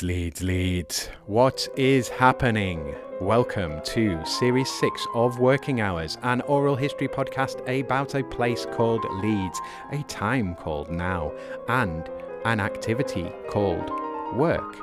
Leeds. What is happening? Welcome to Series 6 of Working Hours, an oral history podcast about a place called Leeds, a time called now, and an activity called work.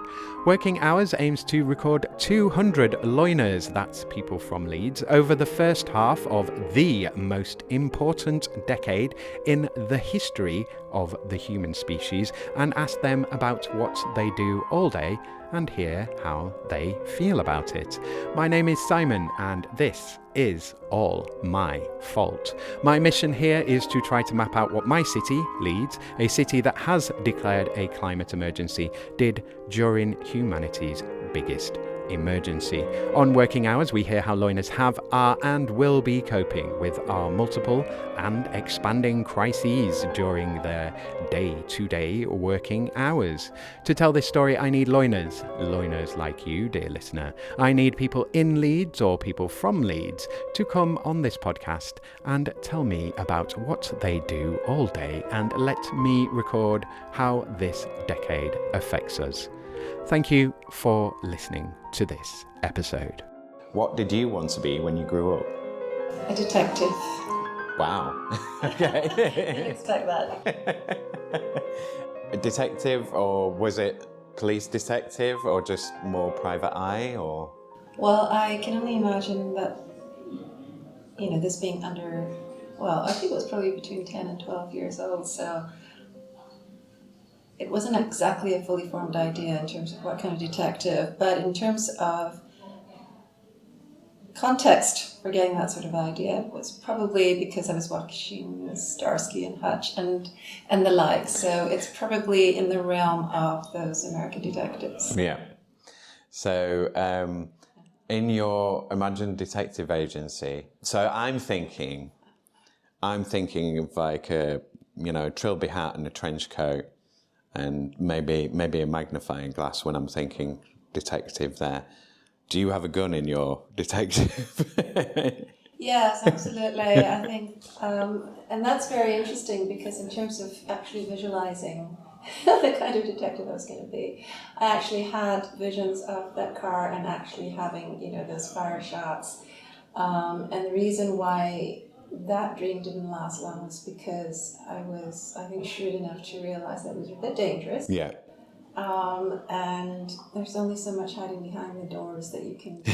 Working Hours aims to record 200 loiners, that's people from Leeds, over the first half of the most important decade in the history of the human species, and ask them about what they do all day and hear how they feel about it. My name is Simon, and this is all my fault. My mission here is to try to map out what my city, Leeds, a city that has declared a climate emergency, did during humanity's biggest emergency. On Working Hours, we hear how loiners have, are, and will be coping with our multiple and expanding crises during their day-to-day working hours. To tell this story, I need loiners like you, dear listener. I need people in Leeds or people from Leeds to come on this podcast and tell me about what they do all day and let me record how this decade affects us. Thank you for listening to this episode. What did you want to be when you grew up? A detective. Wow. Okay. Didn't expect that. A detective, or was it police detective, or just more private eye, or? Well, I can only imagine that, this being under, I think it was probably between 10 and 12 years old, so it wasn't exactly a fully formed idea in terms of what kind of detective, but in terms of context for getting that sort of idea was probably because I was watching Starsky and Hutch and the like. So it's probably in the realm of those American detectives. Yeah. So in your imagined detective agency, so I'm thinking of like a trilby hat and a trench coat, and maybe a magnifying glass when I'm thinking detective there. Do you have a gun in your detective? Yes, absolutely. I think, and that's very interesting because in terms of actually visualizing the kind of detective I was going to be, I actually had visions of that car and actually having, those fire shots. And the reason why that dream didn't last long was because I was, I think, shrewd enough to realize that it was a bit dangerous. Yeah. And there's only so much hiding behind the doors that you can do.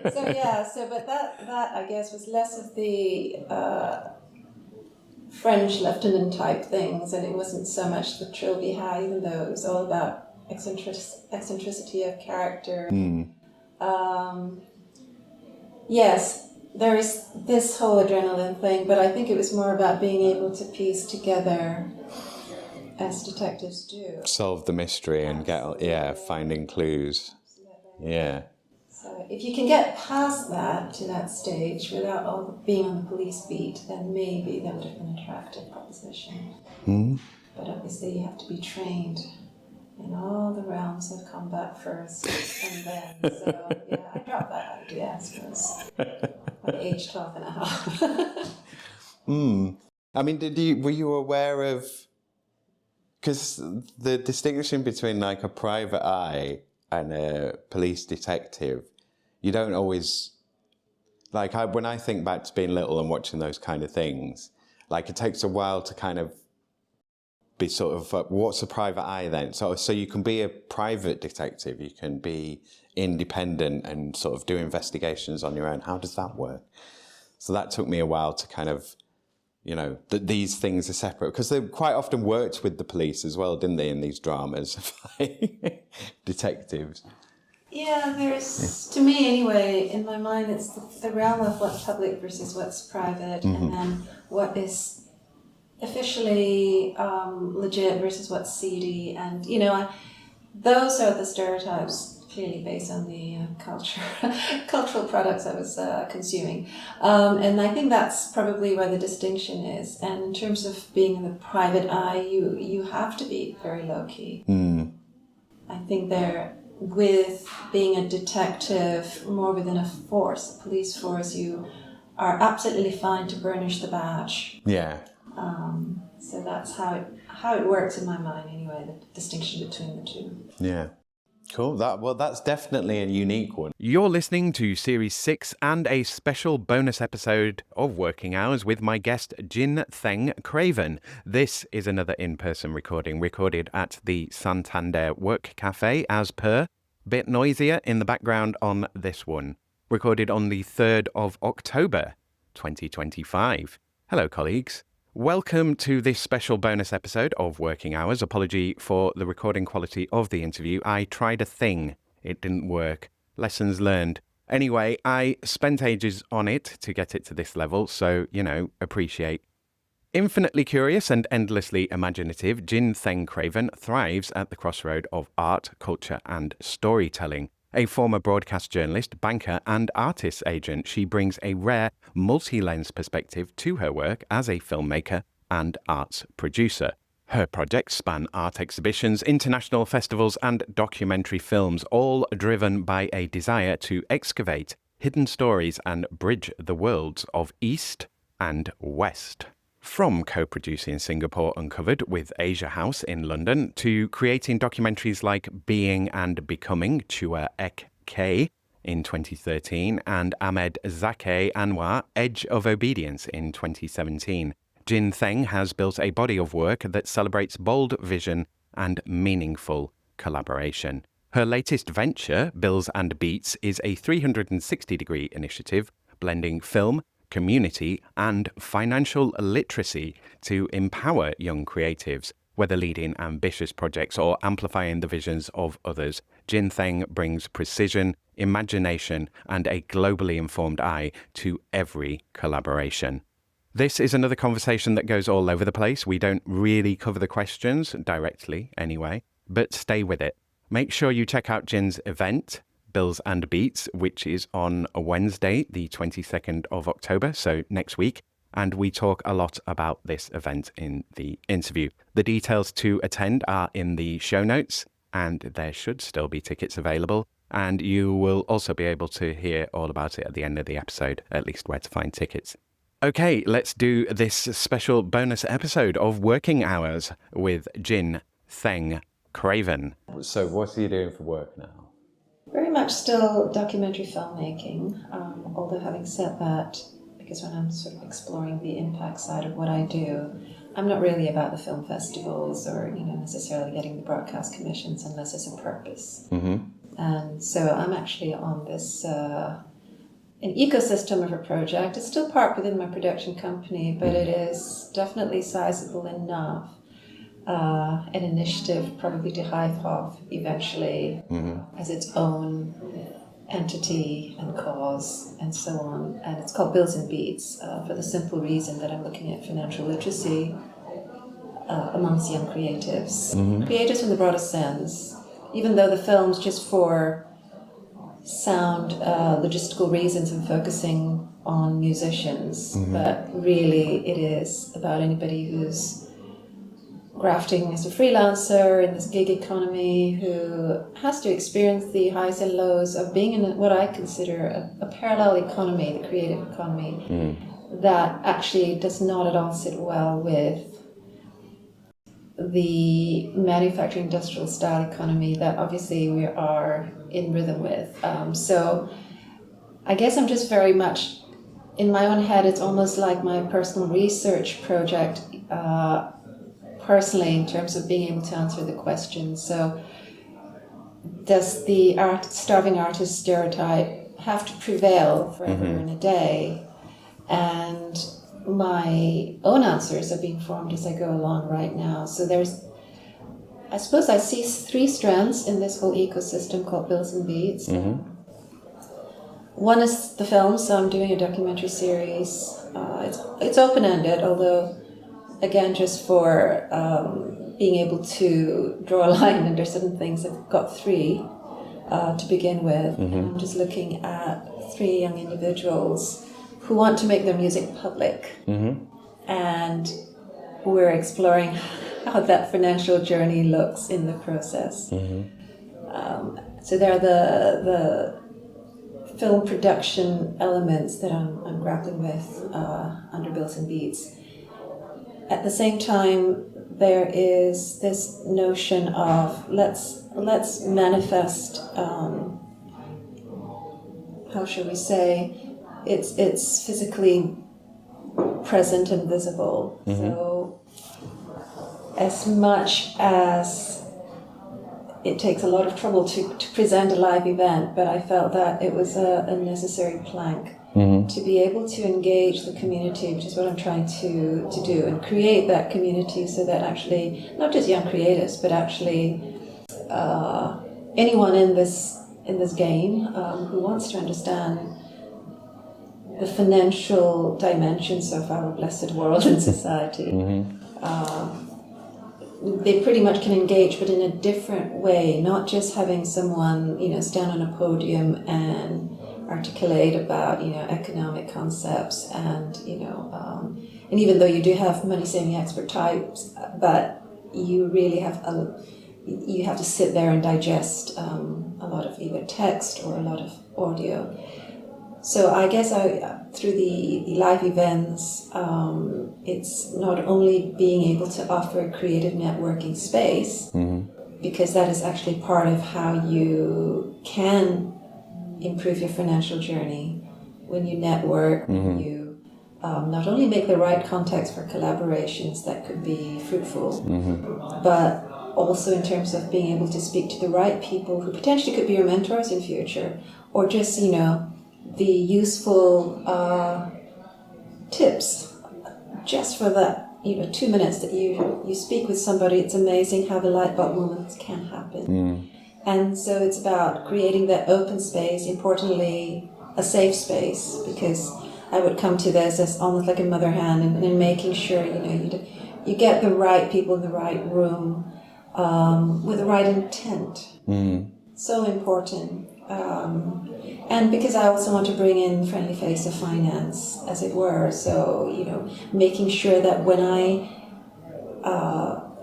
But that I guess was less of the French lieutenant type things, and it wasn't so much the trilby hat, even though it was all about eccentricity of character. Yes, there is this whole adrenaline thing, but I think it was more about being able to piece together, as detectives do, solve the mystery and finding clues. Absolutely. Yeah. So if you can get past that to that stage without all being on the police beat, then maybe that would have been an attractive proposition. But obviously you have to be trained in all the realms of combat first, and then, I dropped that idea, I suppose, at age 12 and a half. I mean, were you aware of, because the distinction between like a private eye and a police detective, you don't always, when I think back to being little and watching those kind of things, like it takes a while to kind of be sort of, what's a private eye then? So you can be a private detective, you can be independent and sort of do investigations on your own. How does that work? So that took me a while to kind of, that these things are separate, because they quite often worked with the police as well, didn't they, in these dramas, detectives. Yeah, there's, to me anyway, in my mind, it's the realm of what's public versus what's private, and then what is officially legit versus what's seedy, and those are the stereotypes clearly based on the cultural products I was consuming, and I think that's probably where the distinction is. And in terms of being in the private eye, you have to be very low key. I think with being a detective more within a force, a police force, you are absolutely fine to burnish the badge. Yeah. So that's how it works in my mind anyway, the distinction between the two. Yeah. Cool. That's definitely a unique one. You're listening to Series 6 and a special bonus episode of Working Hours with my guest Jin-Theng Craven. This is another in-person recording recorded at the Santander Work Cafe as per. Bit noisier in the background on this one. Recorded on the 3rd of October 2025. Hello, colleagues. Welcome to this special bonus episode of Working Hours. Apology for the recording quality of the interview. I tried a thing. It didn't work. Lessons learned. Anyway, I spent ages on it to get it to this level, so, appreciate. Infinitely curious and endlessly imaginative, Jin-Theng Craven thrives at the crossroad of art, culture, and storytelling. A former broadcast journalist, banker, and artist agent, she brings a rare, multi-lens perspective to her work as a filmmaker and arts producer. Her projects span art exhibitions, international festivals, and documentary films, all driven by a desire to excavate hidden stories and bridge the worlds of East and West. From co-producing Singapore Uncovered with Asia House in London to creating documentaries like Being and Becoming, Chua in 2013 and Ahmad Zakii Anwar, Edge of Obedience in 2017, Jin-Theng has built a body of work that celebrates bold vision and meaningful collaboration. Her latest venture, Bills and Beats, is a 360-degree initiative blending film, community, and financial literacy to empower young creatives. Whether leading ambitious projects or amplifying the visions of others, Jin-Theng brings precision, imagination, and a globally informed eye to every collaboration. This is another conversation that goes all over the place. We don't really cover the questions directly anyway, but stay with it. Make sure you check out Jin's event, Bills and Beats, which is on a Wednesday, the 22nd of October, so next week. And we talk a lot about this event in the interview. The details to attend are in the show notes, and there should still be tickets available. And you will also be able to hear all about it at the end of the episode, at least where to find tickets. Okay, let's do this special bonus episode of Working Hours with Jin-Theng Craven. So what are you doing for work now? Very much still documentary filmmaking, although having said that, because when I'm sort of exploring the impact side of what I do, I'm not really about the film festivals or necessarily getting the broadcast commissions unless there's a purpose. Mm-hmm. And so I'm actually on this an ecosystem of a project. It's still part within my production company, but it is definitely sizable enough. An initiative probably to hive off eventually as its own entity and cause and so on. And it's called Bills and Beats for the simple reason that I'm looking at financial literacy amongst young creatives. Creatives in the broadest sense, even though the film's just for sound logistical reasons and focusing on musicians, but really it is about anybody who's grafting as a freelancer in this gig economy, who has to experience the highs and lows of being in what I consider a parallel economy, the creative economy, that actually does not at all sit well with the manufacturing industrial style economy that obviously we are in rhythm with. So I guess I'm just very much in my own head, it's almost like my personal research project, personally, in terms of being able to answer the question. So does the starving artist stereotype have to prevail forever and a day? And my own answers are being formed as I go along right now. So I suppose I see three strands in this whole ecosystem called Bills and Beats. One is the film, so I'm doing a documentary series. It's open-ended, although again, just for being able to draw a line under certain things, I've got three to begin with. I'm just looking at three young individuals who want to make their music public. And we're exploring how that financial journey looks in the process. So there are the film production elements that I'm grappling with under Bills and Beats. at the same time, there is this notion of let's manifest. How should we say? It's physically present and visible. So as much as it takes a lot of trouble to present a live event, but I felt that it was a necessary plank to be able to engage the community, which is what I'm trying to do, and create that community so that actually, not just young creators, but actually anyone in this game who wants to understand the financial dimensions of our blessed world and society, they pretty much can engage, but in a different way, not just having someone, stand on a podium and articulate about, economic concepts and, and even though you do have money-saving expert types, but you really have to sit there and digest a lot of either text or a lot of audio. So I guess through the live events, it's not only being able to offer a creative networking space, because that is actually part of how you can improve your financial journey. When you network, when you not only make the right contacts for collaborations that could be fruitful, but also in terms of being able to speak to the right people who potentially could be your mentors in future, or just, the useful tips just for that 2 minutes that you speak with somebody. It's amazing how the light bulb moments can happen. And so it's about creating that open space, importantly a safe space, because I would come to this as almost like a mother hen, and making sure you get the right people in the right room with the right intent. So important. And because I also want to bring in friendly face of finance, as it were. So, making sure that when I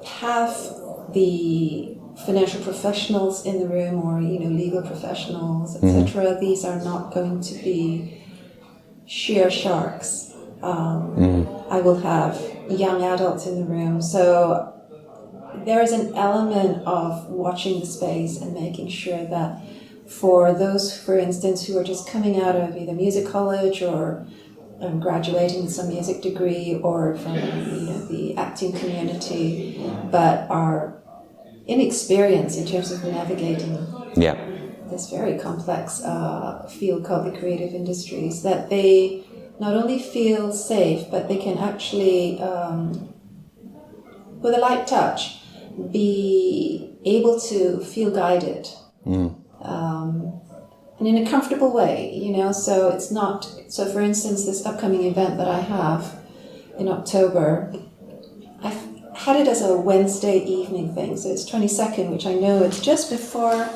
have the financial professionals in the room, or, legal professionals, etc., these are not going to be sheer sharks. I will have young adults in the room. So there is an element of watching the space and making sure that for those, for instance, who are just coming out of either music college or graduating with some music degree, or from the acting community, but are inexperienced in terms of navigating this very complex field called the creative industries, that they not only feel safe, but they can actually, with a light touch, be able to feel guided. And in a comfortable way, so it's not, so for instance, this upcoming event that I have in October, I've had it as a Wednesday evening thing, so it's 22nd, which I know it's just before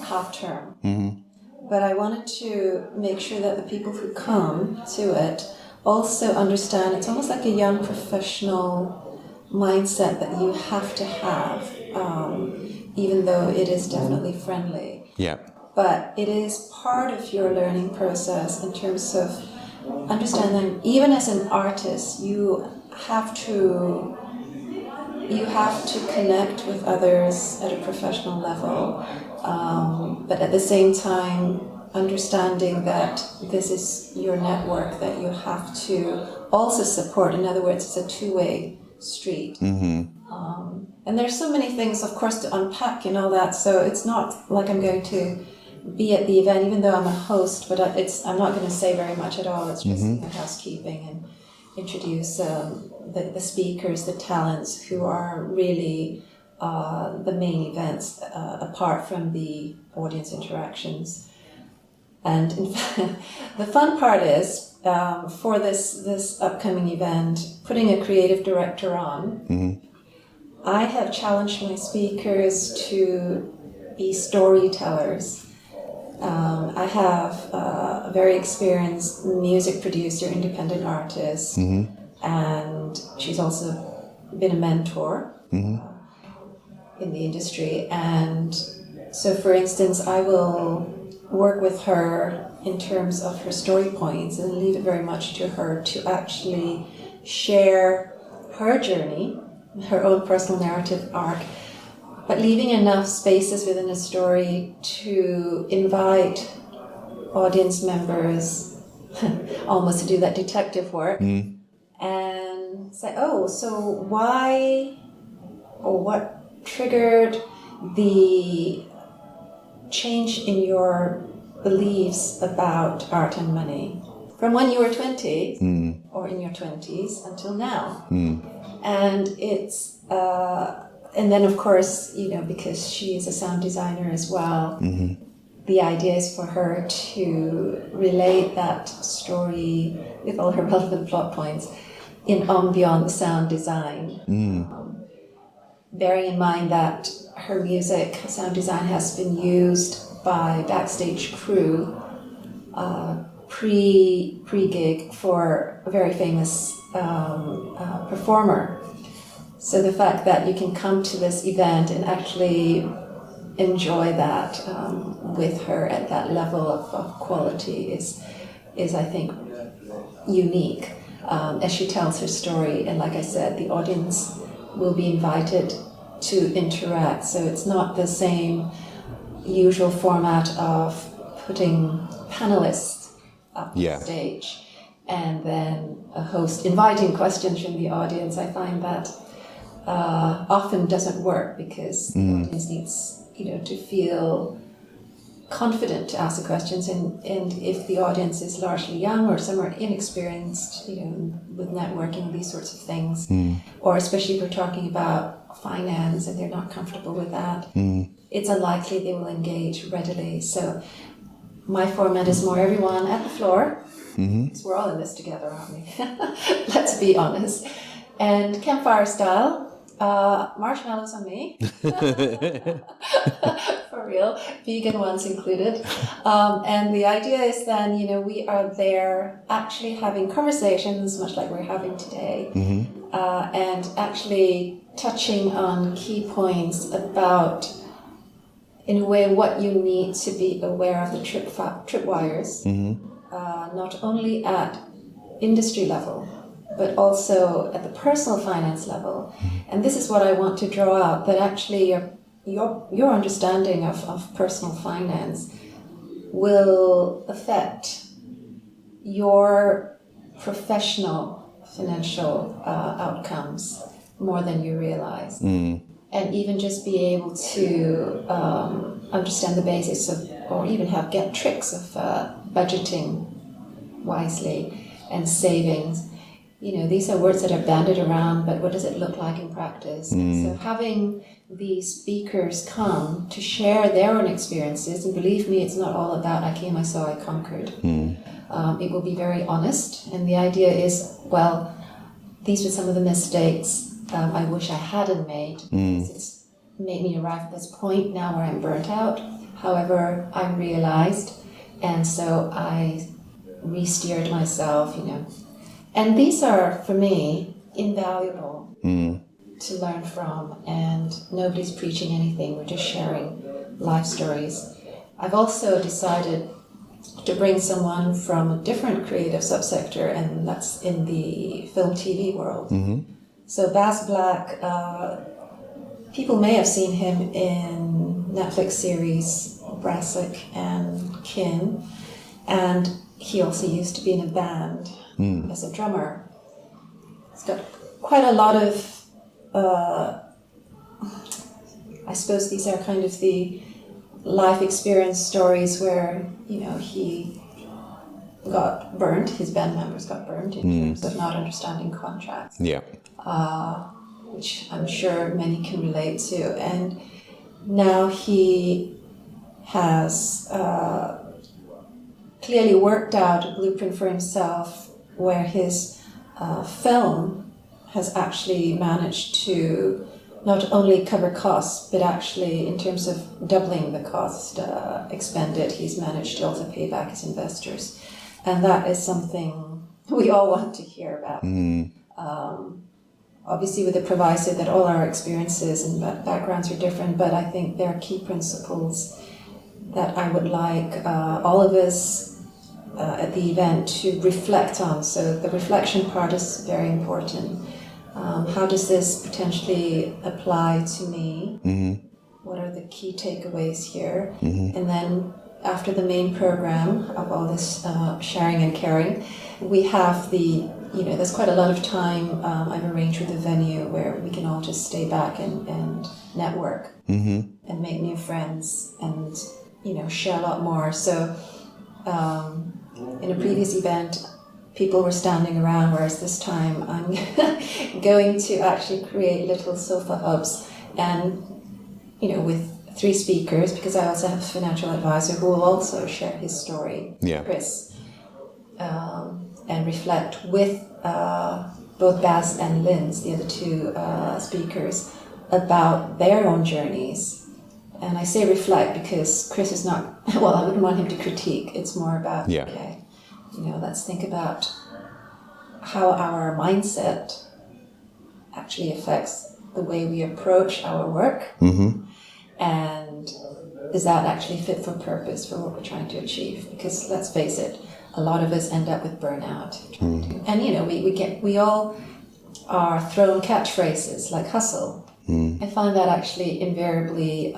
half term. But I wanted to make sure that the people who come to it also understand it's almost like a young professional mindset that you have to have, even though it is definitely friendly. But it is part of your learning process in terms of understanding, even as an artist, you have to connect with others at a professional level, but at the same time understanding that this is your network that you have to also support. In other words, it's a two-way street. And there's so many things, of course, to unpack and all that, so it's not like I'm going to be at the event, even though I'm a host, but I'm not going to say very much at all. It's just housekeeping and introduce the speakers, the talents who are really the main events, apart from the audience interactions. And in fact, the fun part is, for this upcoming event, putting a creative director on, I have challenged my speakers to be storytellers. I have a very experienced music producer, independent artist, and she's also been a mentor in the industry. And so, for instance, I will work with her in terms of her story points and leave it very much to her to actually share her journey, her own personal narrative arc, but leaving enough spaces within a story to invite audience members almost to do that detective work and say, oh, so why or what triggered the change in your beliefs about art and money from when you were 20 or in your 20s until now. And it's and then of course, you know, because she is a sound designer as well, the idea is for her to relate that story with all her relevant plot points in beyond the sound design. Bearing in mind that her music, sound design, has been used by backstage crew pre-gig for a very famous performer. So the fact that you can come to this event and actually enjoy that with her at that level of quality is I think unique as she tells her story. And like I said, the audience will be invited to interact, so it's not the same usual format of putting panelists up on stage and then a host inviting questions from the audience. I find that often doesn't work because the audience needs, you know, to feel confident to ask the questions, and if the audience is largely young or somewhat inexperienced, you know, with networking, these sorts of things, or especially if we're talking about finance and they're not comfortable with that, it's unlikely they will engage readily. So my format is more everyone at the floor, because we're all in this together, aren't we? Let's be honest. And campfire style, marshmallows on me. For real, vegan ones included. And the idea is then, you know, we are there actually having conversations, much like we're having today, and actually touching on key points about, in a way, what you need to be aware of the tripwires, not only at industry level, but also at the personal finance level. And this is what I want to draw out, that actually your understanding of personal finance will affect your professional financial outcomes more than you realize. And even just be able to understand the basics of, or even get tricks of budgeting wisely and savings. You know, these are words that are bandied around, but what does it look like in practice? So having these speakers come to share their own experiences, and believe me, it's not all about I came, I saw, I conquered. It will be very honest, and the idea is, well, these were some of the mistakes I wish I hadn't made. It's made me arrive at this point now where I'm burnt out. However, I realized, and so I re-steered myself, you know. And these are, for me, invaluable to learn from, and nobody's preaching anything, we're just sharing life stories. I've also decided to bring someone from a different creative subsector, and that's in the film TV world. So Baz Black, people may have seen him in Netflix series Brassic and Kin, and he also used to be in a band as a drummer. He's got quite a lot of, I suppose these are kind of the life experience stories where, you know, he got burnt, his band members got burnt in terms of not understanding contracts. Which I'm sure many can relate to. And now he has clearly worked out a blueprint for himself where his film has actually managed to not only cover costs, but actually in terms of doubling the cost expended, he's managed to also pay back his investors. And that is something we all want to hear about. Obviously with the proviso that all our experiences and backgrounds are different, but I think there are key principles that I would like all of us at the event to reflect on. So the reflection part is very important. How does this potentially apply to me? Mm-hmm. What are the key takeaways here? Mm-hmm. And then after the main program of all this sharing and caring, we have there's quite a lot of time I've arranged with the venue where we can all just stay back and network and make new friends and, share a lot more. So in a previous event, people were standing around, whereas this time I'm going to actually create little sofa hubs and, with 3 speakers, because I also have a financial advisor who will also share his story, Chris, and reflect with both Baz and Linz, the other 2 speakers, about their own journeys. And I say reflect because Chris is not, well, I wouldn't want him to critique. It's more about, okay, let's think about how our mindset actually affects the way we approach our work. Mm-hmm. And is that actually fit for purpose for what we're trying to achieve? Because let's face it, a lot of us end up with burnout. Mm. And we all are thrown catchphrases like hustle. Mm. I find that actually invariably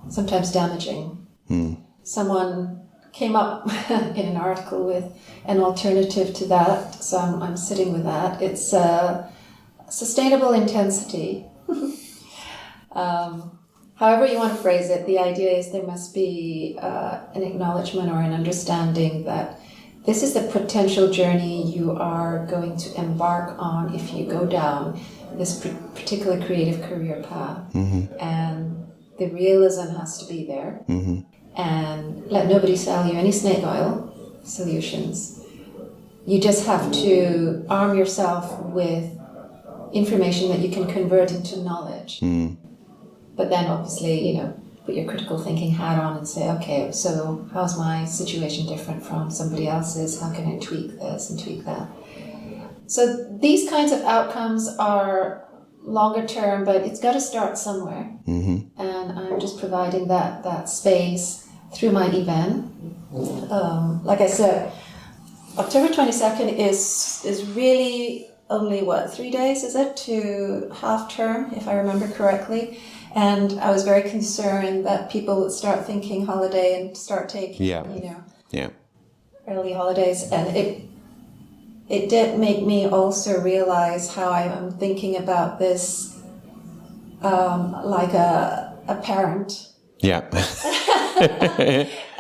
sometimes damaging. Mm. Someone came up in an article with an alternative to that, so I'm sitting with that. It's sustainable intensity. However you want to phrase it, the idea is there must be an acknowledgement or an understanding that this is the potential journey you are going to embark on if you go down this particular creative career path. Mm-hmm. And the realism has to be there. Mm-hmm. And let nobody sell you any snake oil solutions. You just have to arm yourself with information that you can convert into knowledge. Mm. But then obviously, put your critical thinking hat on and say, okay, so how's my situation different from somebody else's? How can I tweak this and tweak that? So these kinds of outcomes are longer term, but it's got to start somewhere. Mm-hmm. And I'm just providing that space through my event. Like I said, October 22nd is really only 3 days, is it, to half term, if I remember correctly. And I was very concerned that people would start thinking holiday and start taking, early holidays. And it did make me also realize how I am thinking about this like a parent. Yeah.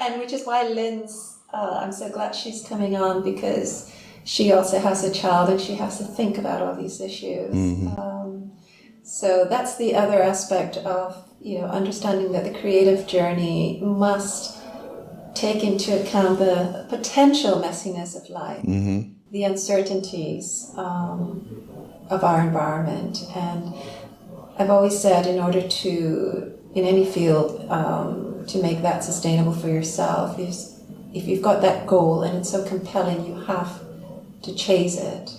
And which is why Lynn's, I'm so glad she's coming on, because she also has a child and she has to think about all these issues. Mm-hmm. So that's the other aspect of, understanding that the creative journey must take into account the potential messiness of life, mm-hmm. the uncertainties of our environment. And I've always said, in order to, in any field, to make that sustainable for yourself, if you've got that goal and it's so compelling you have to chase it,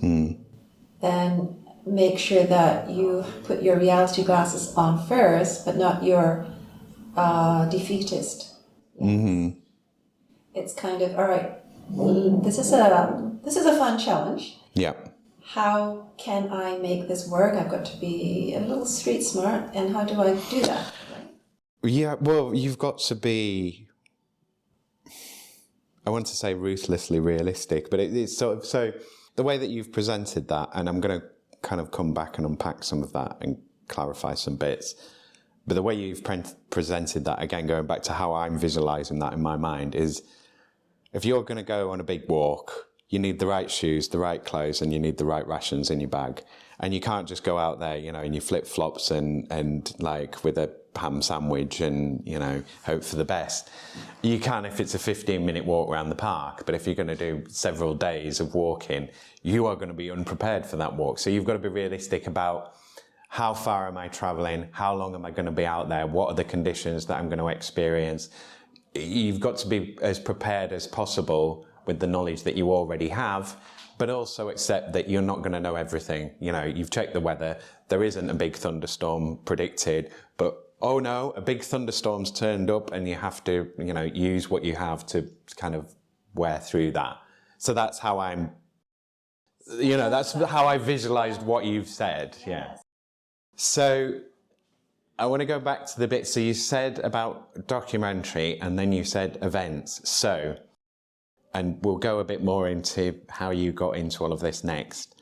then make sure that you put your reality glasses on first, but not your defeatist. Mm-hmm. It's kind of, all right, this is a fun challenge. Yeah. How can I make this work? I've got to be a little street smart, and how do I do that? Right? Yeah, well, you've got to be, I want to say ruthlessly realistic, but it's sort of, so the way that you've presented that, and I'm going to kind of come back and unpack some of that and clarify some bits. But the way you've presented that, again, going back to how I'm visualizing that in my mind, is if you're going to go on a big walk, you need the right shoes, the right clothes, and you need the right rations in your bag. And you can't just go out there, in your flip-flops and like with a ham sandwich and, hope for the best. You can if it's a 15-minute walk around the park, but if you're going to do several days of walking, you are going to be unprepared for that walk. So you've got to be realistic about how far am I traveling? How long am I going to be out there? What are the conditions that I'm going to experience? You've got to be as prepared as possible with the knowledge that you already have, but also accept that you're not going to know everything. You've checked the weather. There isn't a big thunderstorm predicted, but oh no, a big thunderstorm's turned up and you have to, use what you have to kind of wear through that. So that's how that's how I visualized what you've said. Yeah. So I want to go back to the bit. So you said about documentary and then you said events. So, and we'll go a bit more into how you got into all of this next.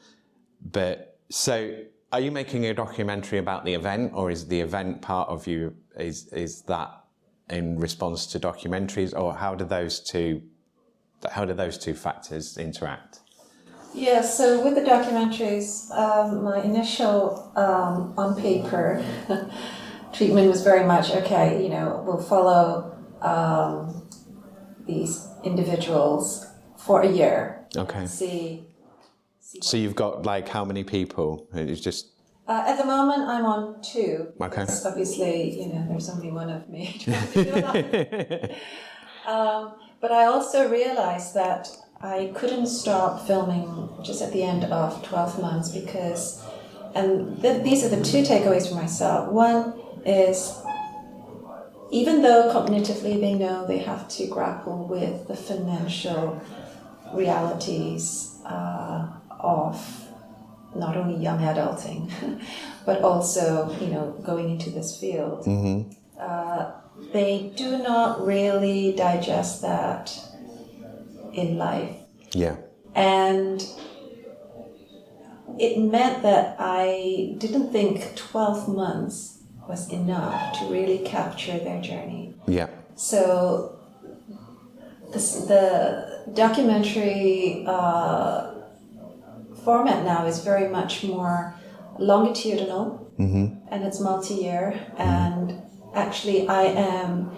But so are you making a documentary about the event, or is the event part of you, is that in response to documentaries, or how do those two factors interact? Yeah, so with the documentaries, my initial on paper treatment was very much, okay, we'll follow these individuals for a year. Okay. See. So you've got like how many people? It's just. At the moment, I'm on 2. Okay. Obviously, there's only one of me. But I also realized that I couldn't stop filming just at the end of 12 months because, and these are the 2 takeaways for myself. One is, even though cognitively they know they have to grapple with the financial realities of not only young adulting, but also, going into this field, they do not really digest that in life. Yeah. And it meant that I didn't think 12 months was enough to really capture their journey. Yeah. So the documentary format now is very much more longitudinal, and it's multi-year, and actually I am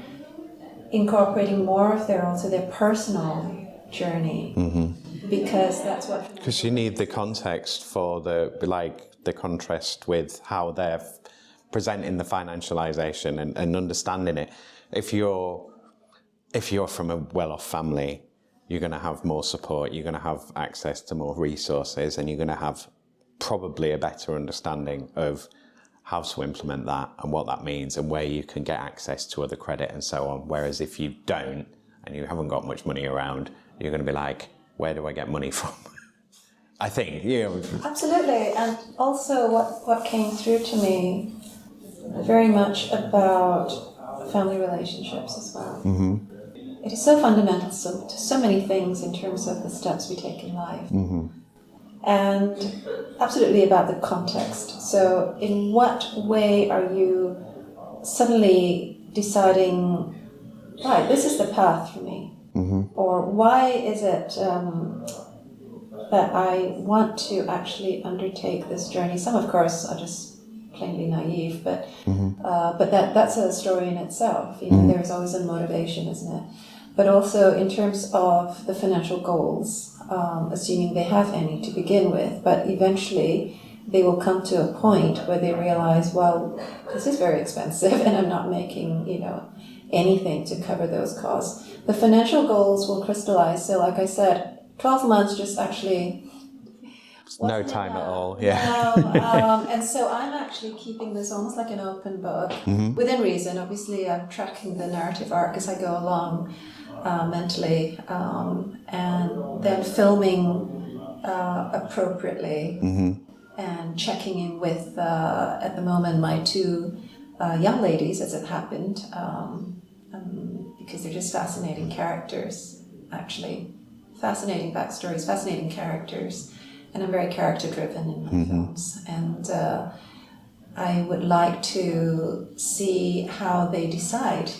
incorporating more of their personal journey, because that's what. Because you need the context for the contrast with how they're presenting the financialization and understanding it. If you're from a well-off family, you're going to have more support, you're going to have access to more resources, and you're going to have probably a better understanding of how to implement that and what that means and where you can get access to other credit and so on. Whereas if you don't and you haven't got much money around, you're going to be like, where do I get money from? I think, Absolutely. And also what came through to me very much about family relationships as well. It is so fundamental to so many things in terms of the steps we take in life. And absolutely about the context. So in what way are you suddenly deciding, right, this is the path for me? Or why is it that I want to actually undertake this journey? Some, of course, are just plainly naive, but that's a story in itself. There's always a motivation, isn't it? But also in terms of the financial goals, assuming they have any to begin with, but eventually they will come to a point where they realize, well, this is very expensive and I'm not making, anything to cover those costs. The financial goals will crystallize. So like I said, 12 months just actually no time at all. Yeah. And so I'm actually keeping this almost like an open book, within reason. Obviously, I'm tracking the narrative arc as I go along mentally, and then filming appropriately, and checking in with, at the moment, my 2 young ladies, as it happened, because they're just fascinating characters, actually. Fascinating backstories, fascinating characters. And I'm very character-driven in my films. And I would like to see how they decide,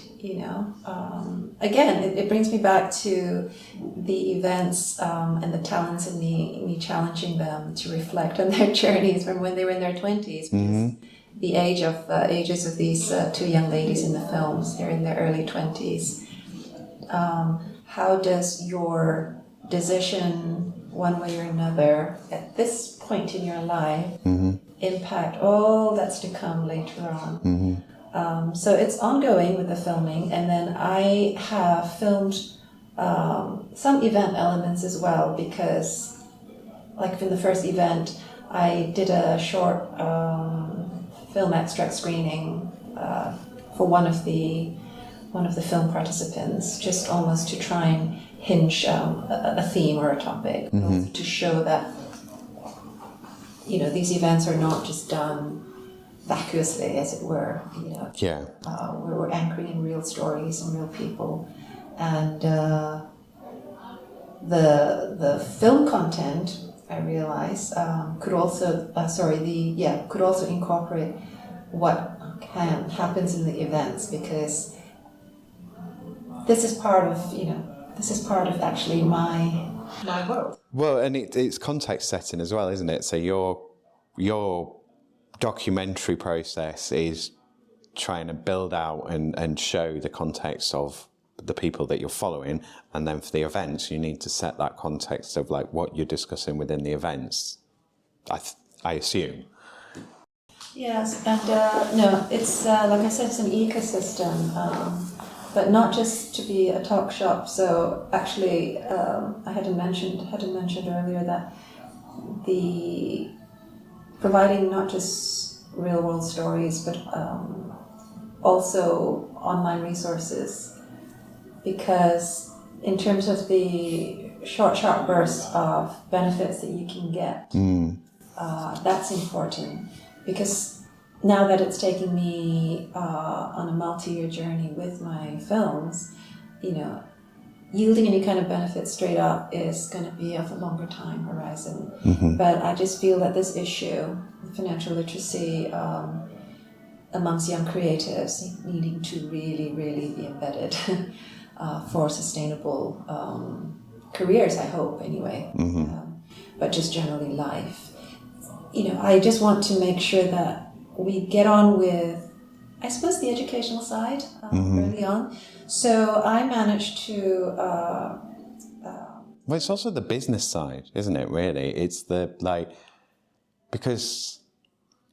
Again, it brings me back to the events and the talents in me challenging them to reflect on their journeys from when they were in their 20s. Because the ages of these 2 young ladies in the films, they're in their early 20s. How does your decision, one way or another, at this point in your life, impact all that's to come later on? So it's ongoing with the filming, and then I have filmed some event elements as well, because like in the first event, I did a short film extract screening for one of the film participants, just almost to try and hinge a theme or a topic, to show that these events are not just done vacuously, as it were. We're anchoring in real stories and real people, and the film content, I realize, could also incorporate what happens in the events, because this is part of actually my world. Well, and it's context setting as well, isn't it? So your documentary process is trying to build out and show the context of the people that you're following, and then for the events you need to set that context of like what you're discussing within the events, I assume. Yes, and no, it's like I said, it's an ecosystem, but not just to be a talk shop. So actually, I hadn't mentioned earlier that the providing not just real world stories, but also online resources, because in terms of the short bursts of benefits that you can get, that's important. Because now that it's taken me on a multi-year journey with my films, yielding any kind of benefit straight up is going to be of a longer time horizon. But I just feel that this issue, financial literacy amongst young creatives, needing to really, really be embedded for sustainable careers, I hope, anyway. But just generally life. I just want to make sure that we get on with, I suppose, the educational side early on. So I managed to... well, it's also the business side, isn't it, really? It's because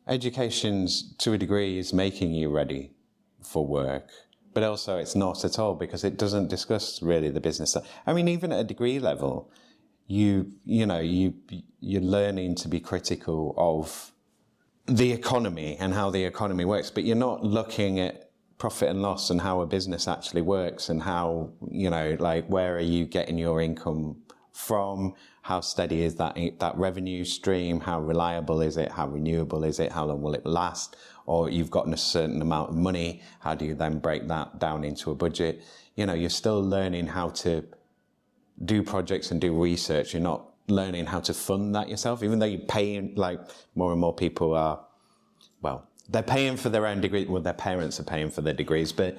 education's, to a degree, is making you ready for work, but also it's not at all, because it doesn't discuss really the business side. I mean, even at a degree level, you're learning to be critical of the economy and how the economy works, but you're not looking at profit and loss and how a business actually works, and how, where are you getting your income from, how steady is that revenue stream, how reliable is it, how renewable is it, how long will it last, or you've gotten a certain amount of money, how do you then break that down into a budget? You're still learning how to do projects and do research. You're not learning how to fund that yourself, even though you're paying, more and more people are, they're paying for their own degree. Well, their parents are paying for their degrees, but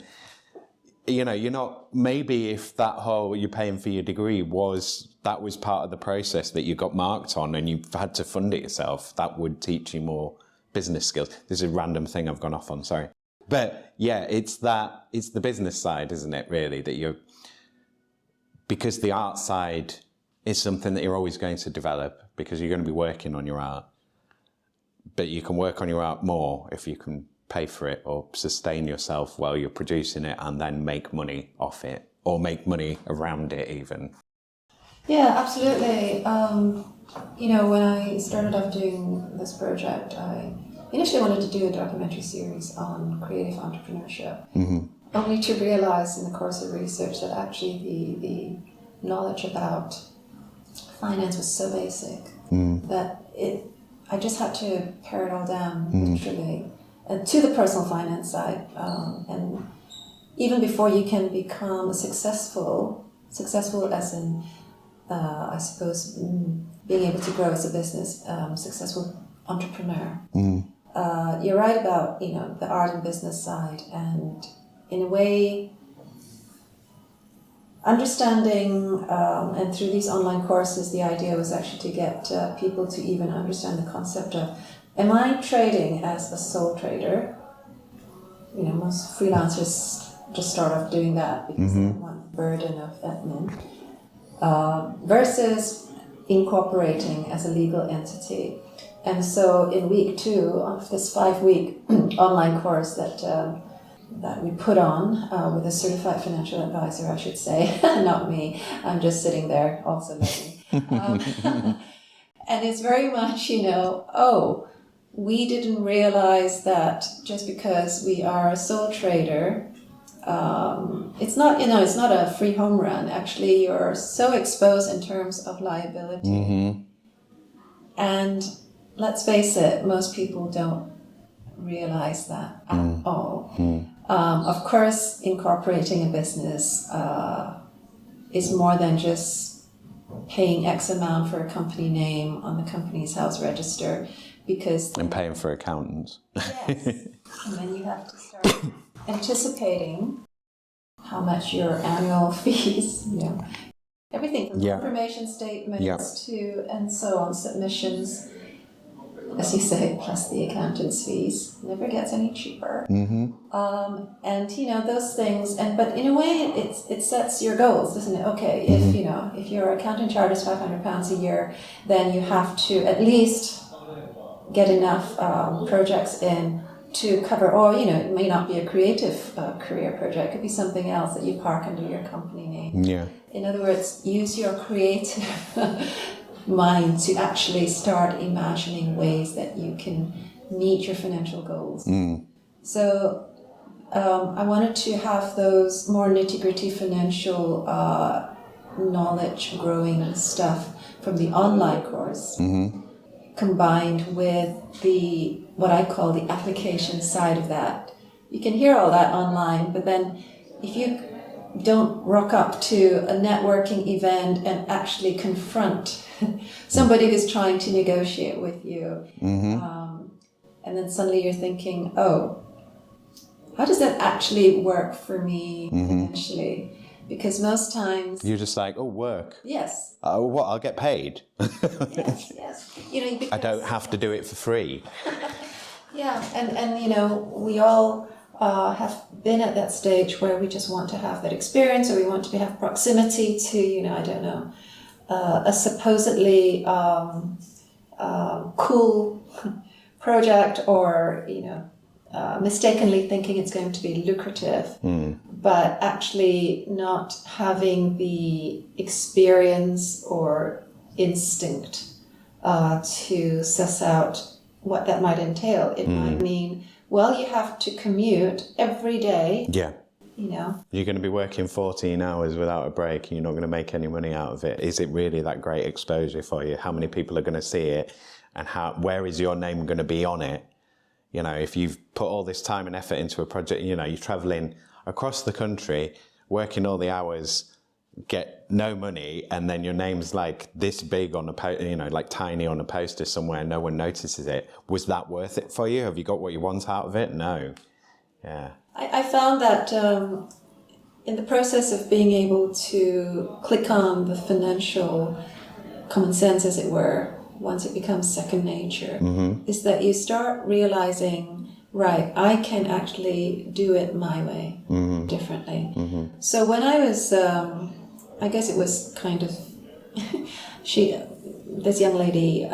you're not, maybe if that whole, you're paying for your degree was part of the process that you got marked on and you've had to fund it yourself, that would teach you more business skills. This is a random thing I've gone off on, sorry. But yeah, it's the business side, isn't it, really, that because the art side is something that you're always going to develop, because you're going to be working on your art. But you can work on your art more if you can pay for it or sustain yourself while you're producing it, and then make money off it, or make money around it even. Yeah, absolutely. When I started off doing this project, I initially wanted to do a documentary series on creative entrepreneurship. Only to realize in the course of research that actually the knowledge about finance was so basic that I just had to pare it all down, literally, and to the personal finance side. And even before you can become successful as in, I suppose, being able to grow as a business, successful entrepreneur. You're right about, the art and business side, and in a way, understanding, and through these online courses, the idea was actually to get people to even understand the concept of, am I trading as a sole trader? Most freelancers just start off doing that because they don't want the burden of admin, versus incorporating as a legal entity. And so in week 2 of this 5-week online course that we put on with a certified financial advisor, I should say, not me. I'm just sitting there also learning. And it's very much, we didn't realize that just because we are a sole trader, it's not, it's not a free home run. Actually, you're so exposed in terms of liability. Mm-hmm. And let's face it, most people don't realize that at all. Of course, incorporating a business is more than just paying X amount for a company name on the company's house register, because... And paying for accountants. Yes. And then you have to start anticipating how much your annual fees, everything from information statements to, and so on, submissions, as you say, plus the accountant's fees. Never gets any cheaper. Mm-hmm. And those things, but in a way it sets your goals, doesn't it? Okay, if your accountant charges £500 a year, then you have to at least get enough projects in to cover, or it may not be a creative career project, it could be something else that you park under your company name. Yeah. In other words, use your creative mind to actually start imagining ways that you can meet your financial goals. So I wanted to have those more nitty-gritty financial knowledge growing stuff from the online course, combined with what I call the application side of that. You can hear all that online, but then if you don't rock up to a networking event and actually confront somebody who's trying to negotiate with you, and then suddenly you're thinking, oh, how does that actually work for me financially? Because most times... You're just like, oh, work. Yes. Oh, what? I'll get paid? Yes. Because... I don't have to do it for free. Yeah, and we all have been at that stage where we just want to have that experience, or we want to have proximity to, I don't know, a supposedly cool project, or, mistakenly thinking it's going to be lucrative, but actually not having the experience or instinct to suss out what that might entail. It might mean, well, you have to commute every day. Yeah. You're going to be working 14 hours without a break, and you're not going to make any money out of it. Is it really that great exposure for you? How many people are going to see it, and where is your name going to be on it? If you've put all this time and effort into a project, you're traveling across the country, working all the hours, get no money, and then your name's like this big on a like tiny on a poster somewhere, no one notices it. Was that worth it for you? Have you got what you want out of it? No. Yeah. I found that in the process of being able to click on the financial common sense, as it were, once it becomes second nature, is that you start realizing, right, I can actually do it my way, differently. So when I was, I guess it was kind of, this young lady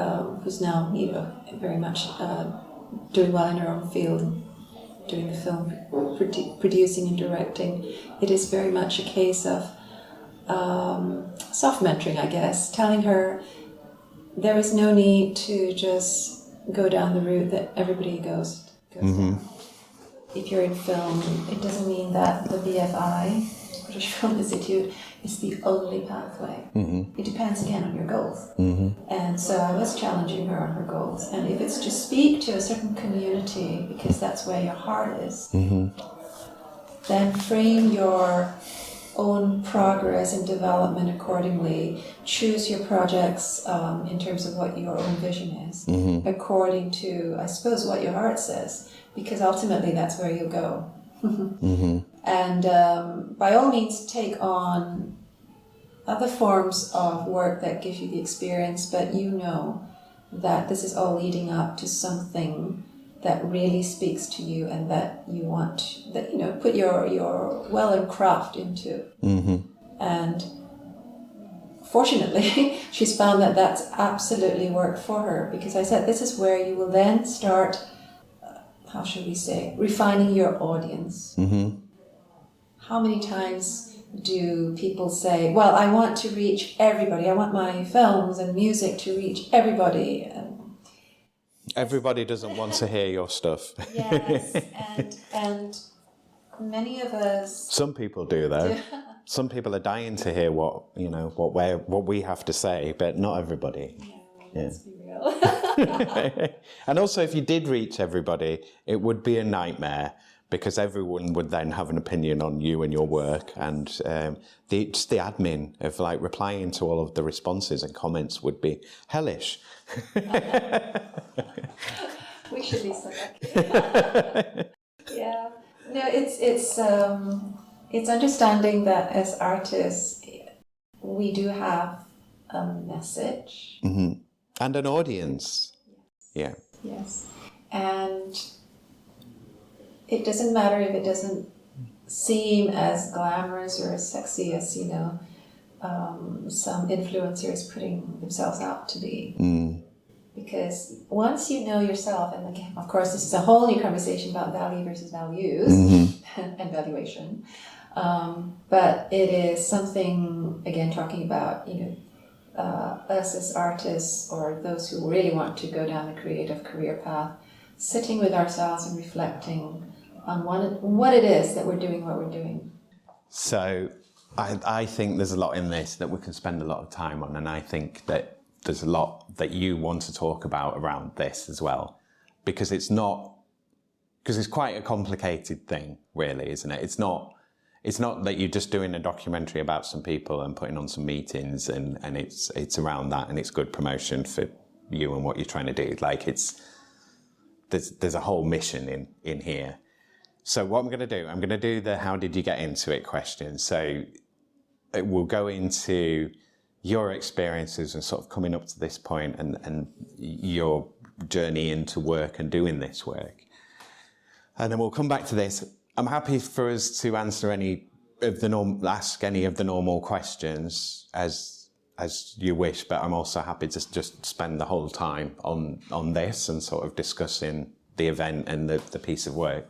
who's now, very much doing well in her own field, doing the film, producing and directing, it is very much a case of soft mentoring, I guess, telling her there is no need to just go down the route that everybody goes down. If you're in film, it doesn't mean that the BFI, British Film Institute, is the only pathway. It depends again on your goals. And so I was challenging her on her goals. And if it's to speak to a certain community, because that's where your heart is, then frame your own progress and development accordingly. Choose your projects in terms of what your own vision is, according to, I suppose, what your heart says, because ultimately that's where you'll go. And by all means, take on other forms of work that give you the experience, but that this is all leading up to something that really speaks to you, and that you want, that put your well and craft into. And fortunately, she's found that that's absolutely worked for her, because I said this is where you will then start, how should we say, refining your audience. How many times do people say, well, I want to reach everybody, I want my films and music to reach everybody? Everybody doesn't want to hear your stuff. Yes, and many of us. Some people do, though. Some people are dying to hear what we have to say, but not everybody. No, let's be real. And also, if you did reach everybody, it would be a nightmare because everyone would then have an opinion on you and your work, and just the admin of like replying to all of the responses and comments would be hellish. We should be so lucky. Yeah. No, it's understanding that as artists, we do have a message. Mm-hmm. And an audience. Yes. Yeah. Yes. And it doesn't matter if it doesn't seem as glamorous or as sexy as, some influencers putting themselves out to be. Mm. Because once you know yourself, and again, of course, this is a whole new conversation about value versus values and valuation. But it is something, again, talking about, us as artists or those who really want to go down the creative career path, sitting with ourselves and reflecting on what it is that we're doing, what we're doing. So I think there's a lot in this that we can spend a lot of time on, and I think that there's a lot that you want to talk about around this as well, because it's quite a complicated thing, really, isn't it? It's not that you're just doing a documentary about some people and putting on some meetings and it's around that and it's good promotion for you and what you're trying to do. Like there's a whole mission in here. So what I'm going to do the how did you get into it question. So we'll go into your experiences and sort of coming up to this point and your journey into work and doing this work. And then we'll come back to this. I'm happy for us to answer ask any of the normal questions as you wish, but I'm also happy to just spend the whole time on this and sort of discussing the event and the piece of work.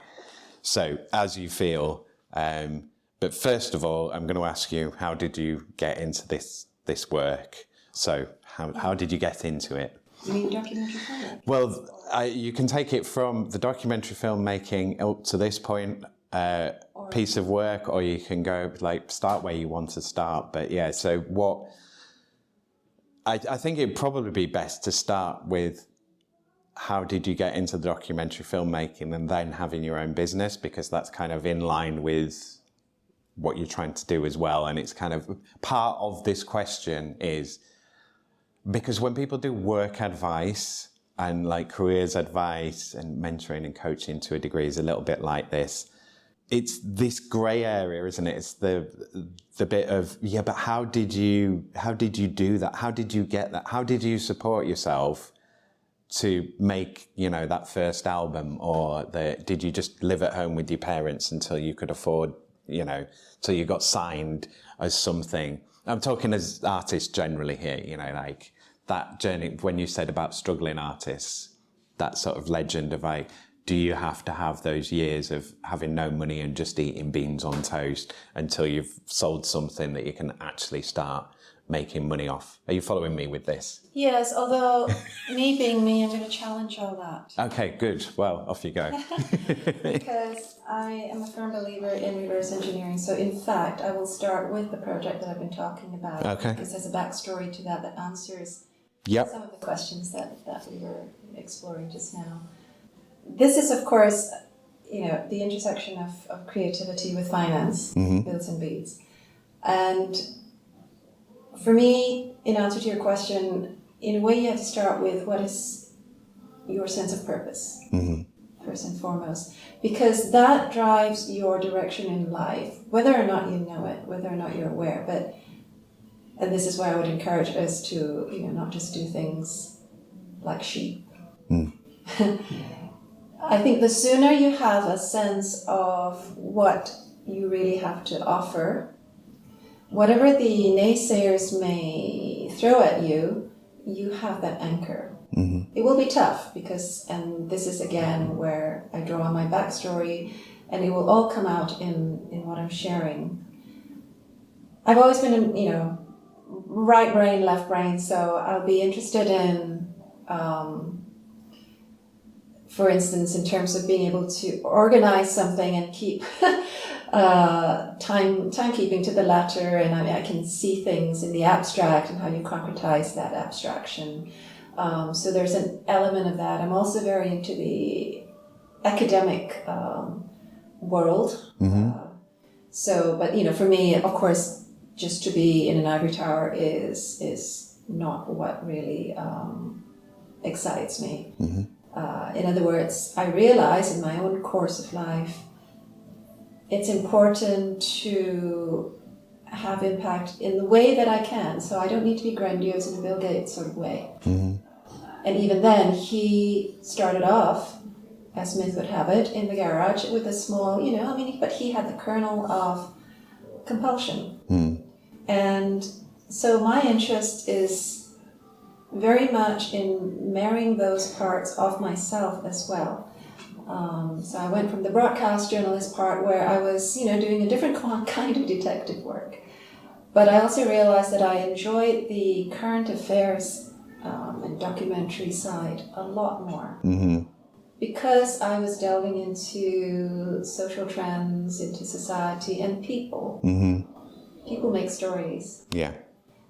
So as you feel, but first of all, I'm going to ask you, how did you get into this work? So how did you get into it? You mean documentary filmmaking? Well, you can take it from the documentary filmmaking up to this point, piece of work, or you can go start where you want to start. But yeah, so I think it'd probably be best to start with how did you get into the documentary filmmaking and then having your own business, because that's kind of in line with what you're trying to do as well. And it's kind of part of this question is because when people do work advice and like careers advice and mentoring and coaching to a degree is a little bit like this. It's this grey area, isn't it? It's the bit of, yeah, but how did you do that? How did you get that? How did you support yourself to make, that first album? Or did you just live at home with your parents until you could afford, till you got signed as something? I'm talking as artists generally here, like that journey, when you said about struggling artists, that sort of legend of do you have to have those years of having no money and just eating beans on toast until you've sold something that you can actually start making money off? Are you following me with this? Yes, although me being me, I'm going to challenge all that. Okay, good. Well, off you go. Because I am a firm believer in reverse engineering. So in fact, I will start with the project that I've been talking about. Okay. Because there's a backstory to that answers some of the questions that we were exploring just now. This is, of course, the intersection of creativity with finance, builds and beats. And for me, in answer to your question, in a way you have to start with what is your sense of purpose, first and foremost, because that drives your direction in life, whether or not you know it, whether or not you're aware. And this is why I would encourage us to, not just do things like sheep. I think the sooner you have a sense of what you really have to offer, whatever the naysayers may throw at you, you have that anchor. It will be tough and this is again where I draw on my backstory, and it will all come out in what I'm sharing. I've always been, right brain, left brain, so I'll be interested in for instance, in terms of being able to organize something and keep timekeeping to the latter, and I can see things in the abstract and how you concretize that abstraction. So there's an element of that. I'm also very into the academic world. But for me, of course, just to be in an ivory tower is not what really excites me. In other words, I realize in my own course of life, it's important to have impact in the way that I can. So I don't need to be grandiose in a Bill Gates sort of way. And even then, he started off, as myth would have it, in the garage with a small, but he had the kernel of compulsion. And so my interest is very much in marrying those parts of myself as well. So I went from the broadcast journalist part where I was, doing a different kind of detective work. But I also realized that I enjoyed the current affairs and documentary side a lot more. Because I was delving into social trends, into society and people. People make stories. Yeah.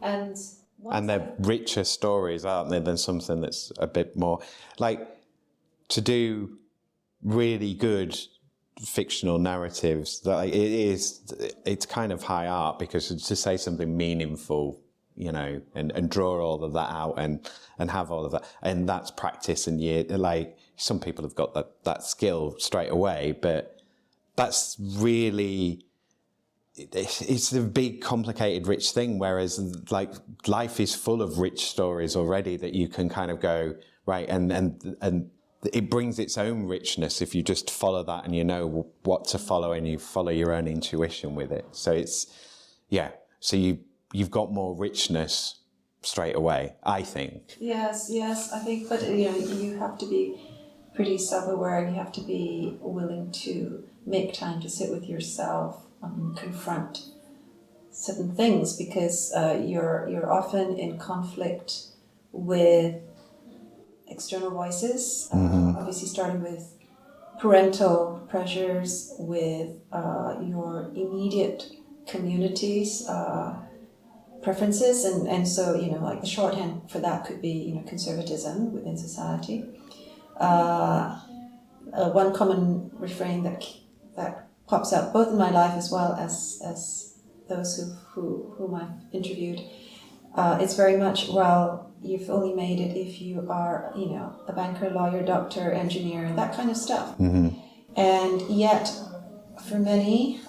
And they're richer stories, aren't they, than something that's a bit more like to do really good fictional narratives. That it's kind of high art, because to say something meaningful, and draw all of that out and have all of that, and that's practice and like some people have got that skill straight away, but that's really. It's a big, complicated, rich thing, whereas like life is full of rich stories already that you can kind of go, right, and it brings its own richness if you just follow that and you know what to follow and you follow your own intuition with it. So so you've got more richness straight away, I think. Yes, I think, but you have to be pretty self-aware, and you have to be willing to make time to sit with yourself and confront certain things, because you're often in conflict with external voices, obviously starting with parental pressures, with your immediate community's preferences, and so like the shorthand for that could be conservatism within society. One common refrain that pops up both in my life as well as those whom I've interviewed. It's very much, well, you've only made it if you are, a banker, lawyer, doctor, engineer, that kind of stuff. And yet, for many,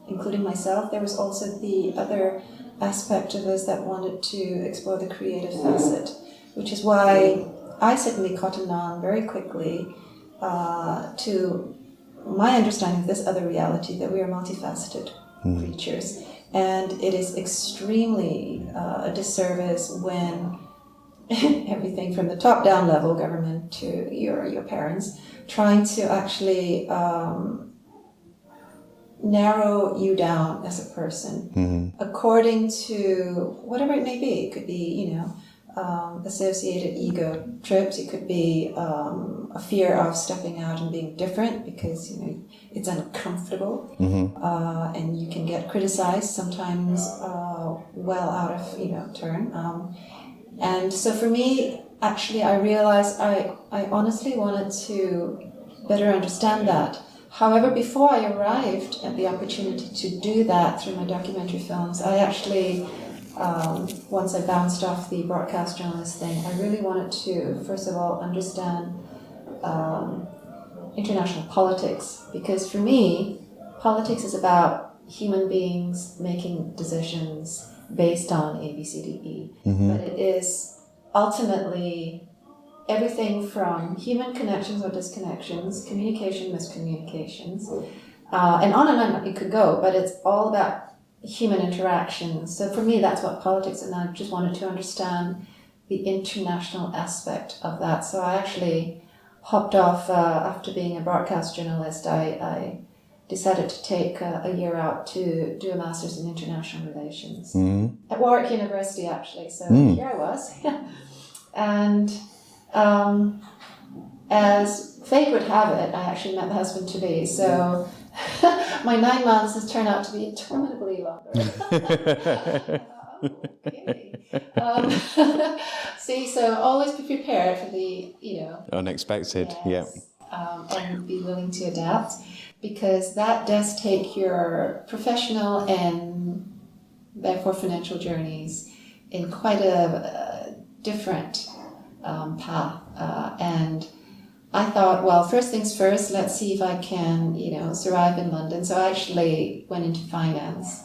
including myself, there was also the other aspect of us that wanted to explore the creative facet, which is why I certainly cottoned on very quickly to my understanding of this other reality, that we are multifaceted creatures. And it is extremely a disservice when everything from the top-down level, government to your parents, trying to actually narrow you down as a person according to whatever it may be. It could be, associated ego trips. It could be a fear of stepping out and being different because it's uncomfortable, and you can get criticized sometimes well out of turn. And so for me, actually, I realized I honestly wanted to better understand that. However, before I arrived at the opportunity to do that through my documentary films, I actually, once I bounced off the broadcast journalist thing, I really wanted to, first of all, understand international politics. Because for me, politics is about human beings making decisions based on A, B, C, D, E. But it is ultimately everything from human connections or disconnections, communication, miscommunications, and on it could go, but it's all about human interaction. So for me, that's what politics is, and I just wanted to understand the international aspect of that. So I actually hopped off after being a broadcast journalist. I decided to take a year out to do a master's in international relations at Warwick University, as fate would have it, I actually met the husband-to-be. So my 9 months has turned out to be interminably longer. Okay. See, so always be prepared for the, unexpected. Yes, and be willing to adapt, because that does take your professional and therefore financial journeys in quite a different path. And I thought, well, first things first, let's see if I can, survive in London. So I actually went into finance.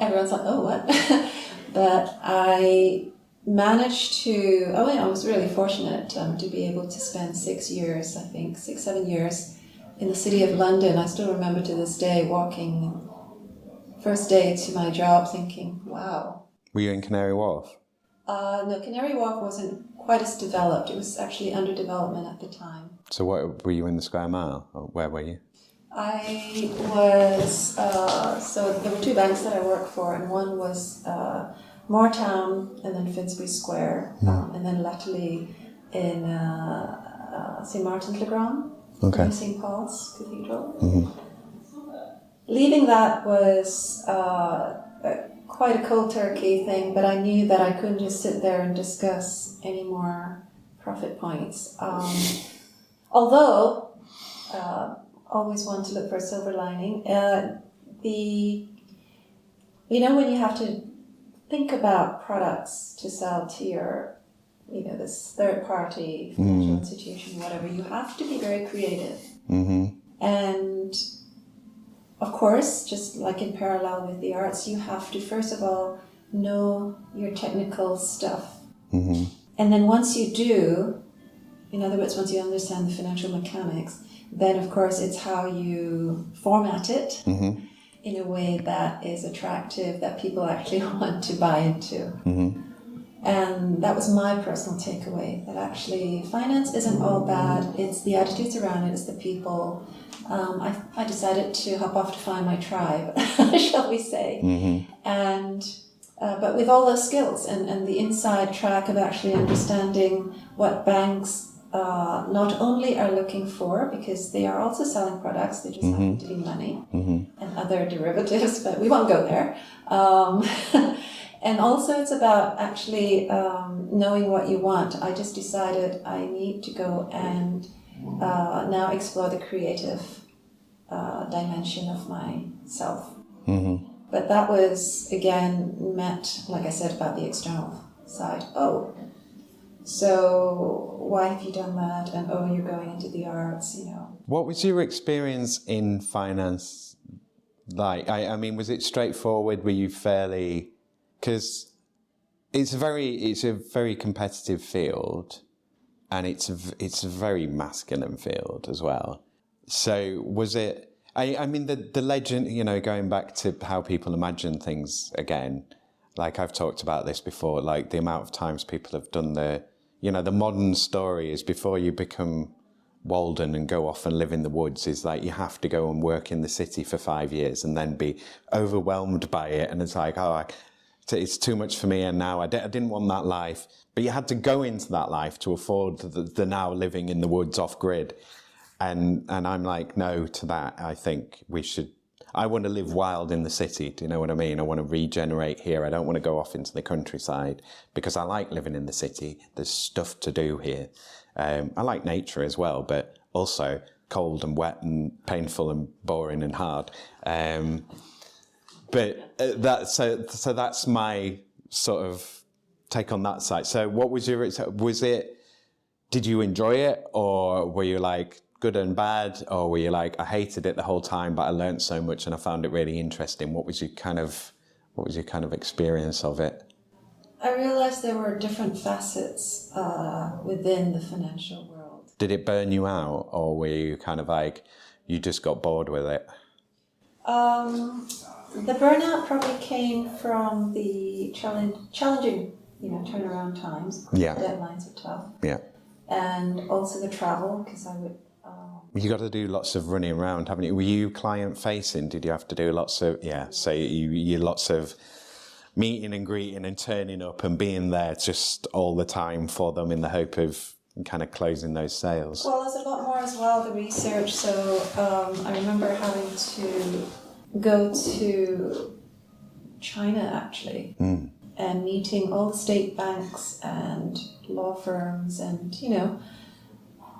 Everyone's like, oh, what? But I managed to, I was really fortunate to be able to spend 6 years, I think, 7 years in the city of London. I still remember to this day walking first day to my job thinking, wow. Were you in Canary Wharf? No, Canary Wharf wasn't quite as developed. It was actually under development at the time. So what, were you in the Square Mile? Or where were you? I was, so there were 2 banks that I worked for, and one was Moortown and then Finsbury Square, and then latterly in St. Martin's-le-Grand, okay. St. Paul's Cathedral. Mm-hmm. Leaving that was quite a cold turkey thing, but I knew that I couldn't just sit there and discuss any more profit points. Although, always want to look for a silver lining. When you have to think about products to sell to your, this third party financial institution, whatever, you have to be very creative. Mm-hmm. And of course, just like in parallel with the arts, you have to first of all know your technical stuff. Mm-hmm. And then once you do, in other words, once you understand the financial mechanics, then of course it's how you format it in a way that is attractive, that people actually want to buy into. Mm-hmm. And that was my personal takeaway, that actually finance isn't all bad, it's the attitudes around it, it's the people. I decided to hop off to find my tribe, shall we say. Mm-hmm. And but with all those skills and the inside track of actually understanding what banks not only are looking for, because they are also selling products, they just happen to be money and other derivatives, but we won't go there. And also it's about actually knowing what you want. I just decided I need to go and now explore the creative dimension of myself. Mm-hmm. But that was, again, met, like I said, about the external side. Oh, so why have you done that? And oh, you're going into the arts, What was your experience in finance like? I mean, was it straightforward? Were you fairly... Because it's a very competitive field, and it's a very masculine field as well. So was it... I mean, the legend, going back to how people imagine things again, like I've talked about this before, like the amount of times people have done the modern story is before you become Walden and go off and live in the woods is like you have to go and work in the city for 5 years and then be overwhelmed by it. And it's like, it's too much for me. And now I didn't want that life. But you had to go into that life to afford the now living in the woods off grid. And I'm like, no to that. I think I want to live wild in the city. Do you know what I mean? I want to regenerate here. I don't want to go off into the countryside because I like living in the city. There's stuff to do here. I like nature as well, but also cold and wet and painful and boring and hard. But that's my sort of take on that side. So what was did you enjoy it, or were you like good and bad, or were you like, I hated it the whole time, but I learned so much and I found it really interesting? What was your kind of experience of it? I realized there were different facets within the financial world. Did it burn you out, or were you kind of like, you just got bored with it? The burnout probably came from the challenging, turnaround times. Yeah. Deadlines are tough. Yeah. And also the travel, because I would... You got to do lots of running around, haven't you? Were you client facing? Did you have to do lots of... Yeah, so you lots of meeting and greeting and turning up and being there just all the time for them in the hope of and kind of closing those sales? Well, there's a lot more as well, the research. So I remember having to go to China, actually, and meeting all the state banks and law firms. And,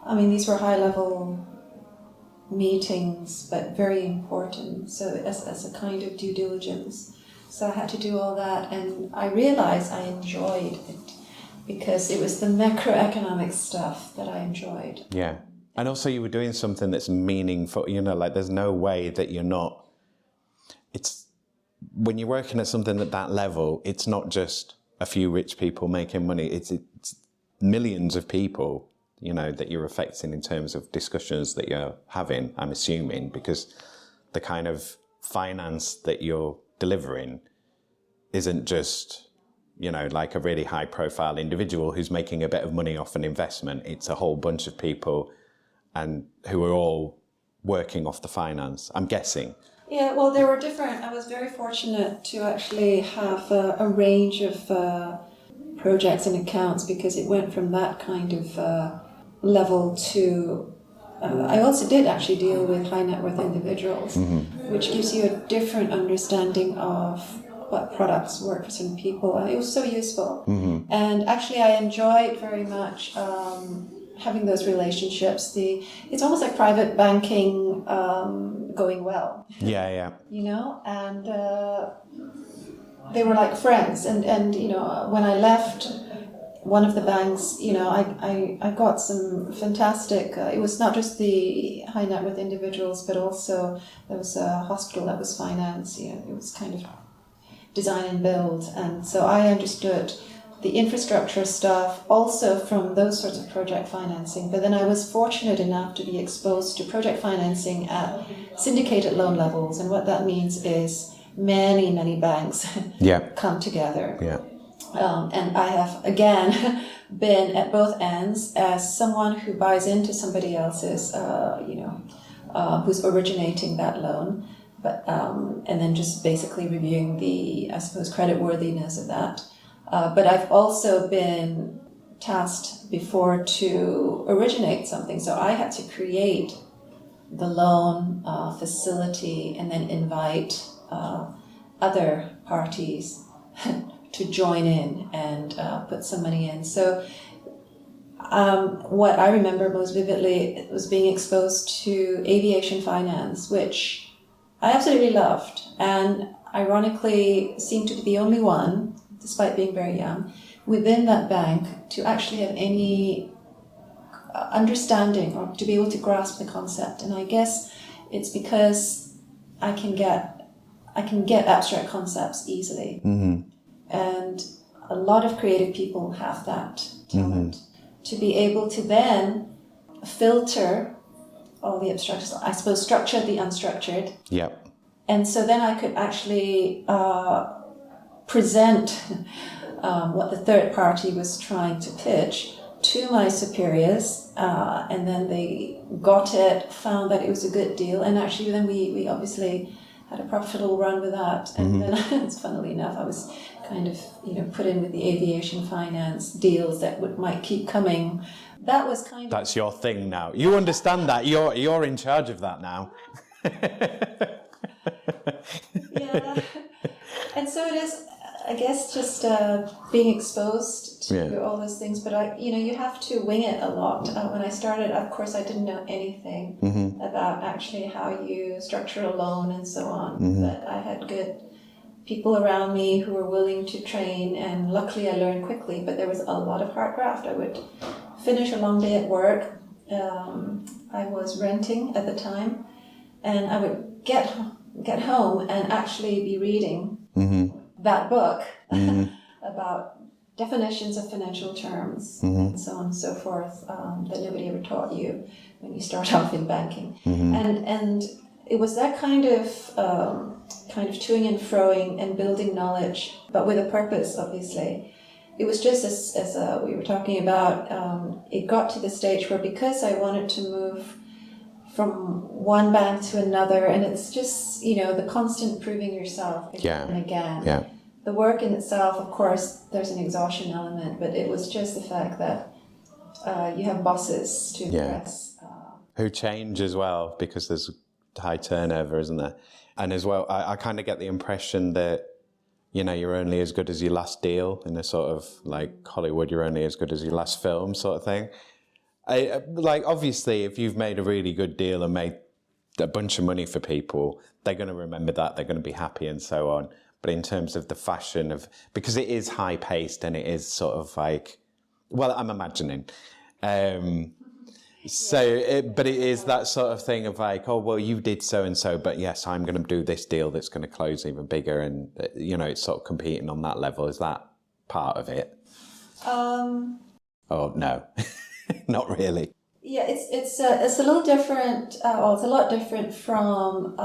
I mean, these were high-level meetings, but very important. So as a kind of due diligence. So I had to do all that, and I realized I enjoyed it because it was the macroeconomic stuff that I enjoyed. Yeah. And also you were doing something that's meaningful, like there's no way that you're not, when you're working at something at that level, it's not just a few rich people making money, it's millions of people, that you're affecting in terms of discussions that you're having, I'm assuming, because the kind of finance that you're delivering isn't just, like a really high profile individual who's making a bit of money off an investment. It's a whole bunch of people and who are all working off the finance, I'm guessing. Yeah, well, there were different. I was very fortunate to actually have a range of projects and accounts because it went from that kind of level to I also did actually deal with high net worth individuals, which gives you a different understanding of what products work for certain people. And it was so useful. And actually I enjoyed very much having those relationships. It's almost like private banking going well. Yeah. And they were like friends. And when I left one of the banks, I got some fantastic, it was not just the high net worth individuals, but also there was a hospital that was financed, it was kind of design and build. And so I understood the infrastructure stuff also from those sorts of project financing. But then I was fortunate enough to be exposed to project financing at syndicated loan levels. And what that means is many banks come together. Yeah. And I have, again, been at both ends as someone who buys into somebody else's, who's originating that loan, but and then just basically reviewing the, I suppose, creditworthiness of that. But I've also been tasked before to originate something. So I had to create the loan facility and then invite other parties to join in and put some money in. So what I remember most vividly was being exposed to aviation finance, which I absolutely loved, and ironically seemed to be the only one, despite being very young, within that bank to actually have any understanding or to be able to grasp the concept. And I guess it's because I can get abstract concepts easily. And a lot of creative people have that talent to be able to then filter all the abstract, I suppose, structure the unstructured. Yep. And so then I could actually present what the third party was trying to pitch to my superiors, and then they got it, found that it was a good deal, and actually then we obviously had a profitable run with that. And then, funnily enough, I was kind of put in with the aviation finance deals that might keep coming. That was kind of... That's your thing now. You understand that. You're in charge of that now. Yeah. And so it is, I guess, just being exposed to all those things. But you have to wing it a lot. When I started, of course, I didn't know anything about actually how you structure a loan and so on. But I had good people around me who were willing to train, and luckily I learned quickly. But there was a lot of hard graft. I would finish a long day at work. I was renting at the time, and I would get home and actually be reading that book about definitions of financial terms and so on and so forth that nobody ever taught you when you start off in banking. And it was that kind of toing and froing and building knowledge, but with a purpose, obviously. It was just as we were talking about, it got to the stage where, because I wanted to move from one bank to another, and it's just, the constant proving yourself again and again. Yeah. The work in itself, of course, there's an exhaustion element, but it was just the fact that you have bosses to impress. Who change as well, because there's high turnover, isn't there? And as well, I kind of get the impression that, you know, you're only as good as your last deal, in a sort of like Hollywood, you're only as good as your last film sort of thing. Like, obviously, if you've made a really good deal and made a bunch of money for people, they're going to remember that, they're going to be happy and so on. But in terms of the fashion of, because it is high paced and it is sort of like, well, I'm imagining. But it is that sort of thing of like, oh, well, you did so and so, but yes, I'm going to do this deal that's going to close even bigger. And, you know, it's sort of competing on that level. Is that part of it? Oh, no, not really. Yeah, it's a little different. Well, it's a lot different from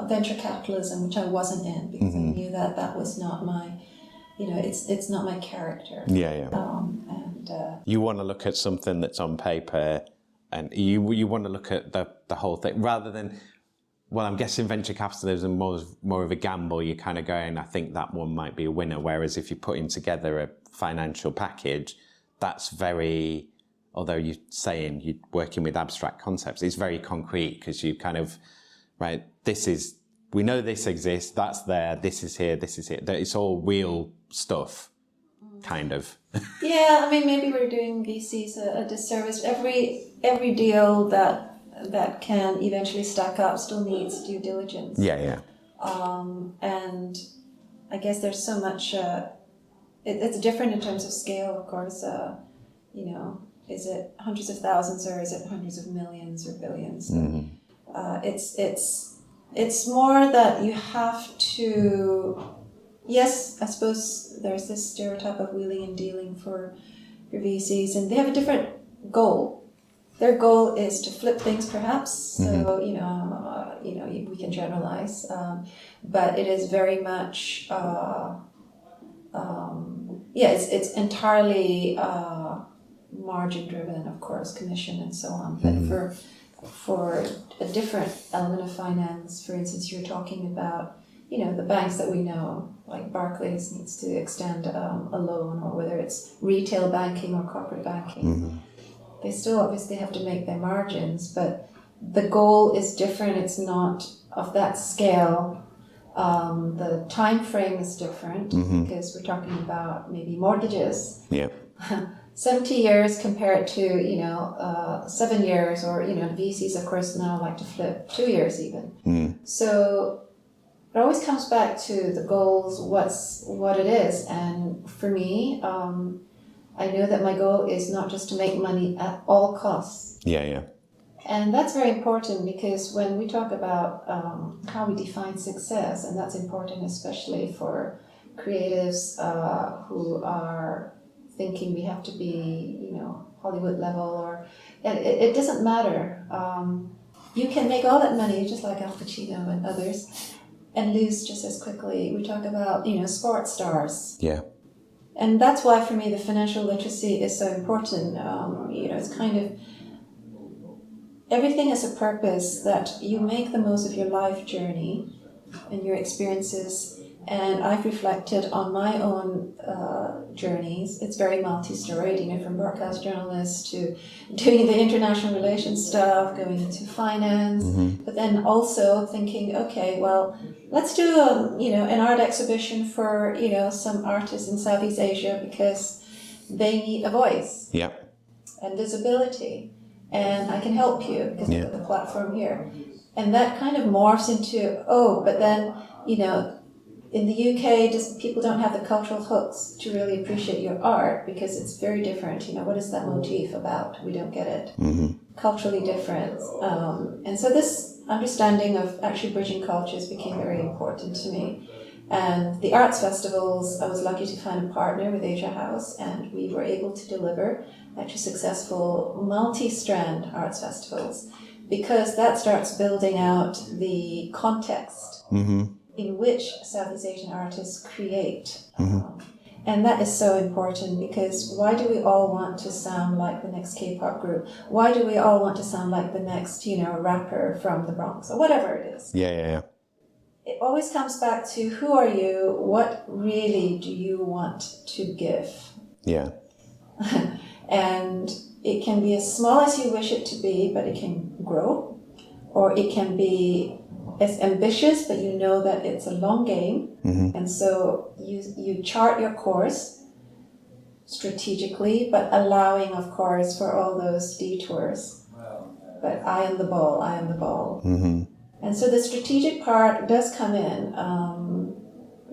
venture capitalism, which I wasn't in because I knew that was not my, you know, it's not my character. Yeah. You want to look at something that's on paper, and you want to look at the whole thing rather than. Well, I'm guessing venture capitalism more of a gamble. You're kind of going, I think that one might be a winner. Whereas if you're putting together a financial package, that's very. Although you're saying you're working with abstract concepts, it's very concrete because you kind of, right, we know this exists, that's there, this is here. It's all real stuff, kind of. Yeah, I mean, maybe we're doing VCs a disservice. Every deal that can eventually stack up still needs due diligence. Yeah. And I guess there's so much, it's different in terms of scale, of course, you know. Is it hundreds of thousands or is it hundreds of millions or billions? It's more that you have to. Yes, I suppose there's this stereotype of wheeling and dealing for VCs, and they have a different goal. Their goal is to flip things, perhaps. So we can generalize, but it is very much. It's entirely. Margin driven, of course, commission and so on. But for a different element of finance, for instance, you're talking about, you know, the banks that we know, like Barclays needs to extend a loan, or whether it's retail banking or corporate banking. They still obviously have to make their margins, but the goal is different. It's not of that scale. The time frame is different because we're talking about maybe mortgages. Yeah. 70 years compared to, 7 years, or, VCs, of course, now like to flip 2 years even. So it always comes back to the goals, what it is. And for me, I know that my goal is not just to make money at all costs. Yeah. And that's very important because when we talk about how we define success, and that's important especially for creatives who are thinking we have to be, Hollywood level, it doesn't matter. You can make all that money, just like Al Pacino and others, and lose just as quickly. We talk about, sports stars. Yeah. And that's why, for me, the financial literacy is so important. It's kind of, everything has a purpose, that you make the most of your life journey and your experiences. And I've reflected on my own journeys. It's very multi-storied, from broadcast journalist to doing the international relations stuff, going into finance, but then also thinking, okay, well, let's do an art exhibition for some artists in Southeast Asia because they need a voice and visibility, and I can help you because I've got the platform here, and that kind of morphs into but then in the UK, just people don't have the cultural hooks to really appreciate your art because it's very different. What is that motif about? We don't get it. Culturally different. And so this understanding of actually bridging cultures became very important to me. And the arts festivals, I was lucky to find a partner with Asia House, and we were able to deliver actually successful multi-strand arts festivals, because that starts building out the context in which Southeast Asian artists create. And that is so important, because why do we all want to sound like the next K-pop group? Why do we all want to sound like the next, rapper from the Bronx, or whatever it is? Yeah. It always comes back to, who are you? What really do you want to give? Yeah. And It can be as small as you wish it to be, but it can grow. Or it can be as ambitious, but you know that it's a long game. And so you chart your course strategically, but allowing, of course, for all those detours. But eye on the ball, eye on the ball. And so the strategic part does come in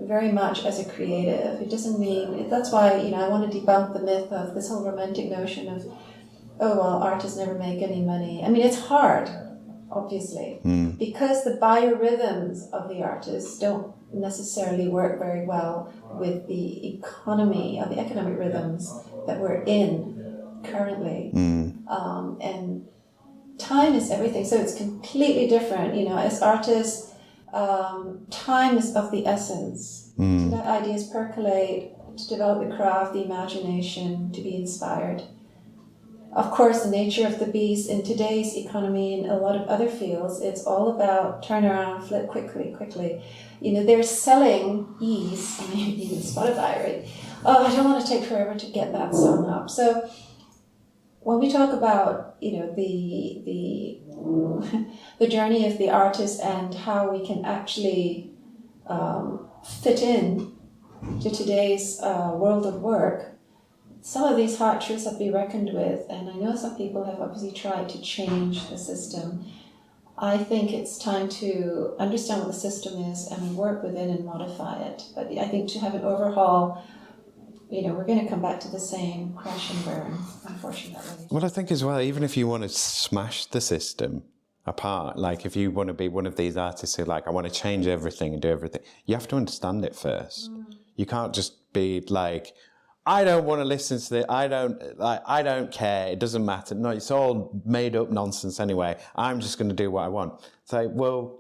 very much as a creative. It doesn't mean, that's why, I want to debunk the myth of this whole romantic notion of, oh, well, artists never make any money. I mean, it's hard, obviously, because the biorhythms of the artists don't necessarily work very well with the economy or the economic rhythms that we're in currently. And time is everything, so it's completely different. As artists, time is of the essence. To let ideas percolate, to develop the craft, the imagination, to be inspired. Of course, the nature of the beast in today's economy and a lot of other fields, it's all about turn around, flip quickly. They're selling ease, even Spotify, right? Oh, I don't want to take forever to get that song up. So when we talk about, the journey of the artist and how we can actually fit in to today's world of work, some of these hard truths have to be reckoned with, and I know some people have obviously tried to change the system. I think it's time to understand what the system is and work within and modify it. But I think to have an overhaul, we're going to come back to the same crash and burn, unfortunately. Well, I think as well, even if you want to smash the system apart, like if you want to be one of these artists who I want to change everything and do everything, you have to understand it first. You can't just be like, I don't want to listen to it. I don't care. It doesn't matter. No, it's all made up nonsense anyway. I'm just going to do what I want. It's like, well,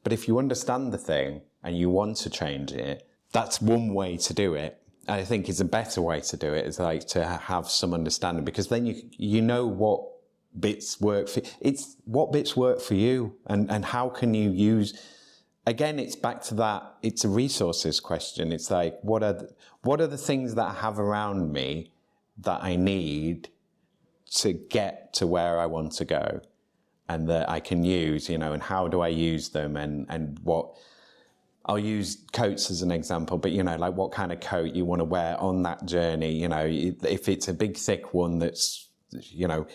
but if you understand the thing and you want to change it, that's one way to do it. And I think it's a better way to do it is to have some understanding, because then you know what bits work for. It's what bits work for you, and how can you use. Again, it's back to that. It's a resources question. It's like, what are the things that I have around me that I need to get to where I want to go, and that I can use, and how do I use them, and what. I'll use coats as an example, but what kind of coat you want to wear on that journey. If it's a big thick one that's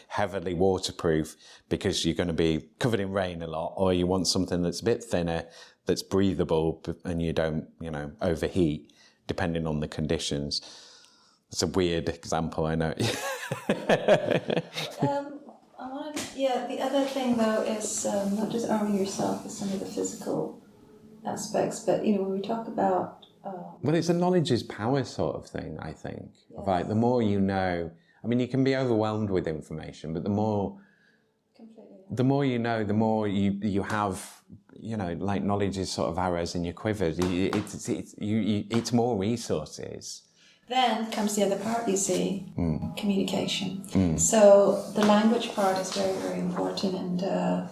heavily waterproof because you're going to be covered in rain a lot, or you want something that's a bit thinner, that's breathable, and you don't, overheat, depending on the conditions. It's a weird example, I know. The other thing though is not just arming yourself with some of the physical aspects, but when we talk about well, it's a knowledge is power sort of thing, I think. Yes. The more you know, I mean, you can be overwhelmed with information, but the more you know, the more you have, knowledge is sort of arrows in your quiver. It's more resources. Then comes the other part, you see, communication. So the language part is very, very important, and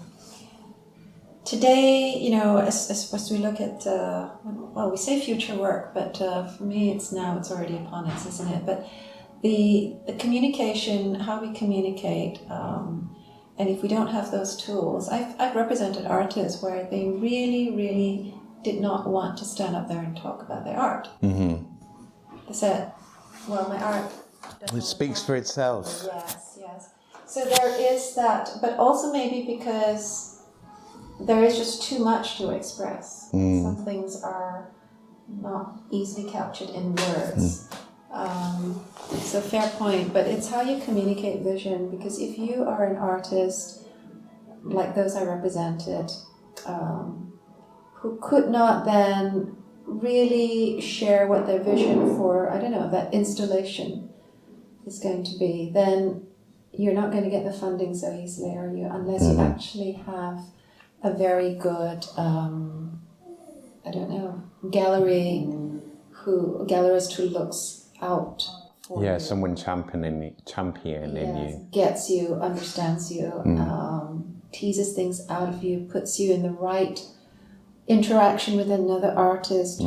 today, as we look at, we say future work, but for me, it's already upon us, isn't it? But the communication, how we communicate, and if we don't have those tools, I've represented artists where they really, really did not want to stand up there and talk about their art. They said, well, my art... It speaks for itself. Yes. So there is that, but also maybe because there is just too much to express. Some things are not easily captured in words. So fair point, but it's how you communicate vision, because if you are an artist like those I represented, who could not then really share what their vision for, that installation is going to be, then you're not going to get the funding so easily, are you? Unless you actually have a very good, gallerist who looks out for you. Someone championing you. Gets you, understands you, teases things out of you, puts you in the right interaction with another artist,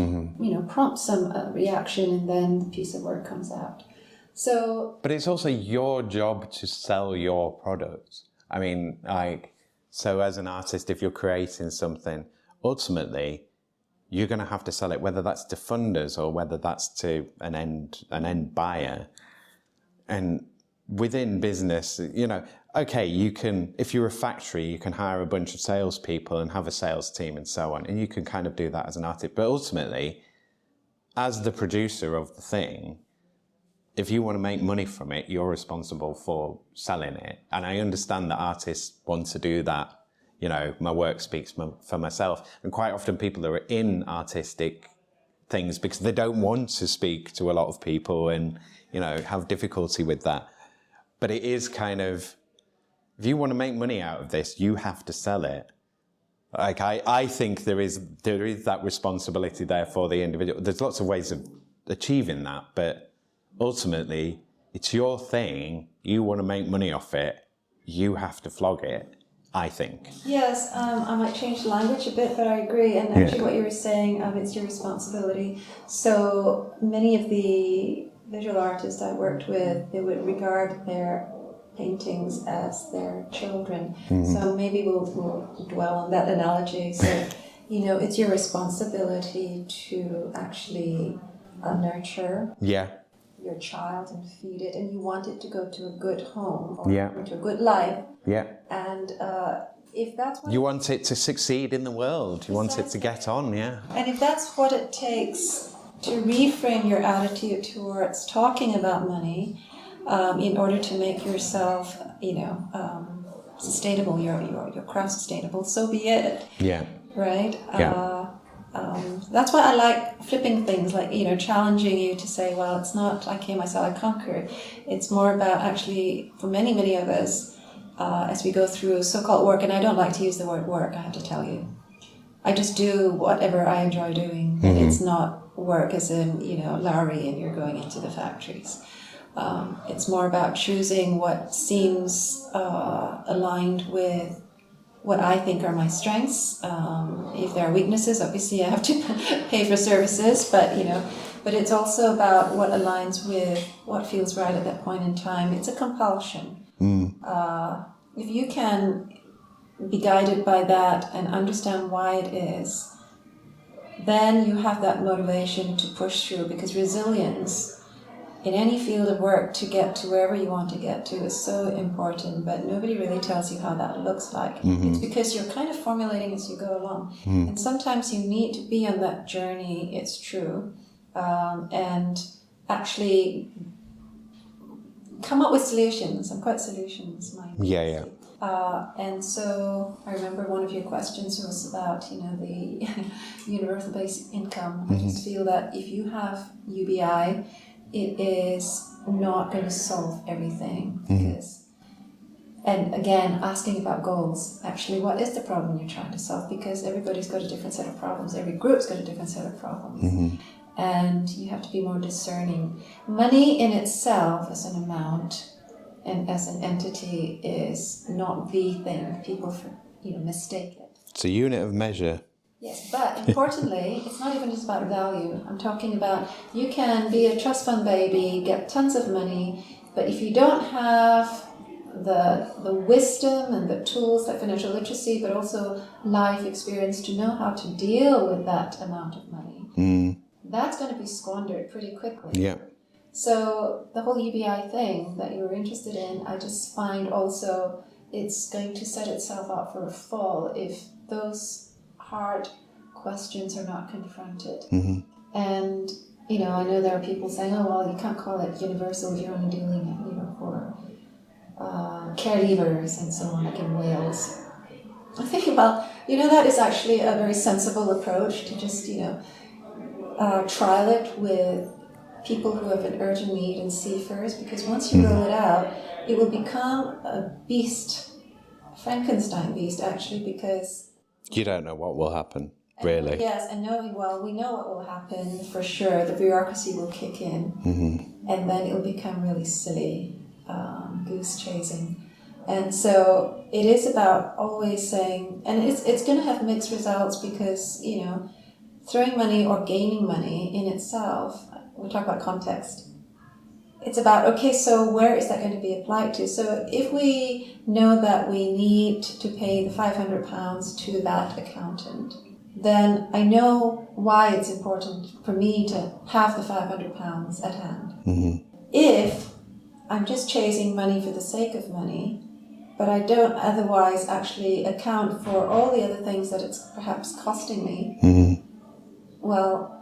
prompts some reaction, and then the piece of work comes out. So, but it's also your job to sell your product. I mean, like, so as an artist, if you're creating something, ultimately, you're going to have to sell it, whether that's to funders or whether that's to an end buyer. And within business, you know, okay, you can, if you're a factory, you can hire a bunch of salespeople and have a sales team and so on, and you can kind of do that as an artist. But ultimately, as the producer of the thing, if you want to make money from it, you're responsible for selling it. And I understand that artists want to do that. You know, my work speaks for myself. And quite often people are in artistic things because they don't want to speak to a lot of people and, you know, have difficulty with that. But it is kind of, if you want to make money out of this, you have to sell it. Like, I think there is that responsibility there for the individual. There's lots of ways of achieving that, but ultimately, it's your thing. You want to make money off it. You have to flog it, I think. yes, I might change the language a bit, but I agree. And actually what you were saying, it's your responsibility. So many of the visual artists I worked with, they would regard their paintings as their children. So maybe we'll dwell on that analogy. So, you know, it's your responsibility to actually nurture your child and feed it, and you want it to go to a good home or to a good life. And if that's what you want it to succeed in the world, you want it to get on, and if that's what it takes to reframe your attitude towards talking about money, in order to make yourself, you know, sustainable, your craft sustainable, so be it. Right. That's why I like flipping things, like, you know, challenging you to say, well, it's not I came, I saw, I conquered. It's more about actually, for many of us, as we go through so-called work, and I don't like to use the word work, I have to tell you. I just do whatever I enjoy doing. It's not work as in, you know, Larry and you're going into the factories. It's more about choosing what seems aligned with what I think are my strengths. If there are weaknesses, obviously I have to pay for services, but it's also about what aligns with what feels right at that point in time. It's a compulsion. If you can be guided by that and understand why it is, then you have that motivation to push through, because resilience in any field of work to get to wherever you want to get to is so important, but nobody really tells you how that looks like. It's because you're kind of formulating as you go along. And sometimes you need to be on that journey, it's true, and actually come up with solutions. I'm quite solutions-minded. And so I remember one of your questions was about, you know, the universal basic income. I just feel that if you have UBI, it is not going to solve everything, because, and again, asking about goals, actually, what is the problem you're trying to solve? Because everybody's got a different set of problems, every group's got a different set of problems, and you have to be more discerning. Money in itself as an amount and as an entity is not the thing. People, mistake it. It's a unit of measure. Yes, but importantly, it's not even just about value. I'm talking about, you can be a trust fund baby, get tons of money, but if you don't have the wisdom and the tools like financial literacy, but also life experience to know how to deal with that amount of money, that's going to be squandered pretty quickly. So the whole UBI thing that you were interested in, I just find also it's going to set itself up for a fall if those hard questions are not confronted. And, you know, I know there are people saying, oh, well, you can't call it universal if you're only dealing, for care leavers and so on, like in Wales. I think, well, that is actually a very sensible approach to just, trial it with people who have an urgent need and see first, because once you roll it out, it will become a beast, Frankenstein beast, actually, because you don't know what will happen, really. Yes, and we know what will happen for sure. The bureaucracy will kick in, and then it will become really silly, goose chasing. And so it is about always saying, and it's going to have mixed results, because, throwing money or gaining money in itself, we talk about context. it's about, okay, so where is that going to be applied to? So if we know that we need to pay the £500 to that accountant, then I know why it's important for me to have the £500 at hand. Mm-hmm. If I'm just chasing money for the sake of money, but I don't otherwise actually account for all the other things that it's perhaps costing me, Mm-hmm. well,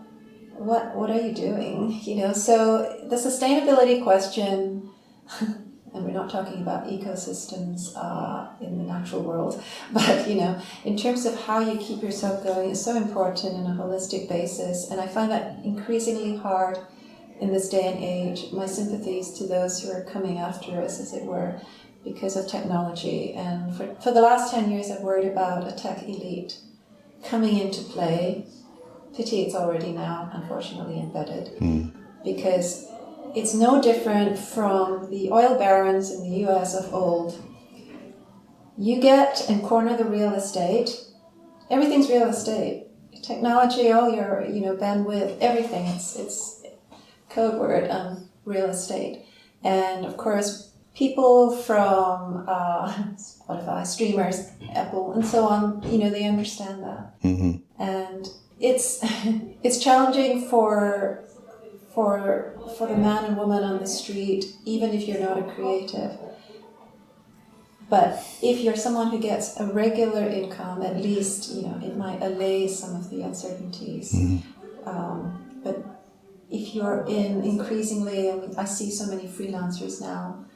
what are you doing? So the sustainability question, and we're not talking about ecosystems in the natural world, but in terms of how you keep yourself going is so important on a holistic basis, and I find that increasingly hard in this day and age. My sympathies to those who are coming after us, as it were, because of technology. And for the last 10 years, I've worried about a tech elite coming into play. Pity it's already now, unfortunately, embedded, because it's no different from the oil barons in the US of old. You get and corner the real estate. Everything's real estate. Technology, all your bandwidth, everything. It's code word, real estate. And of course, people from Spotify, streamers, Apple, and so on, they understand that. Mm-hmm. And it's challenging for the man and woman on the street, even if you're not a creative. But if you're someone who gets a regular income, at least it might allay some of the uncertainties. Mm-hmm. But if you're in increasingly, I see so many freelancers now.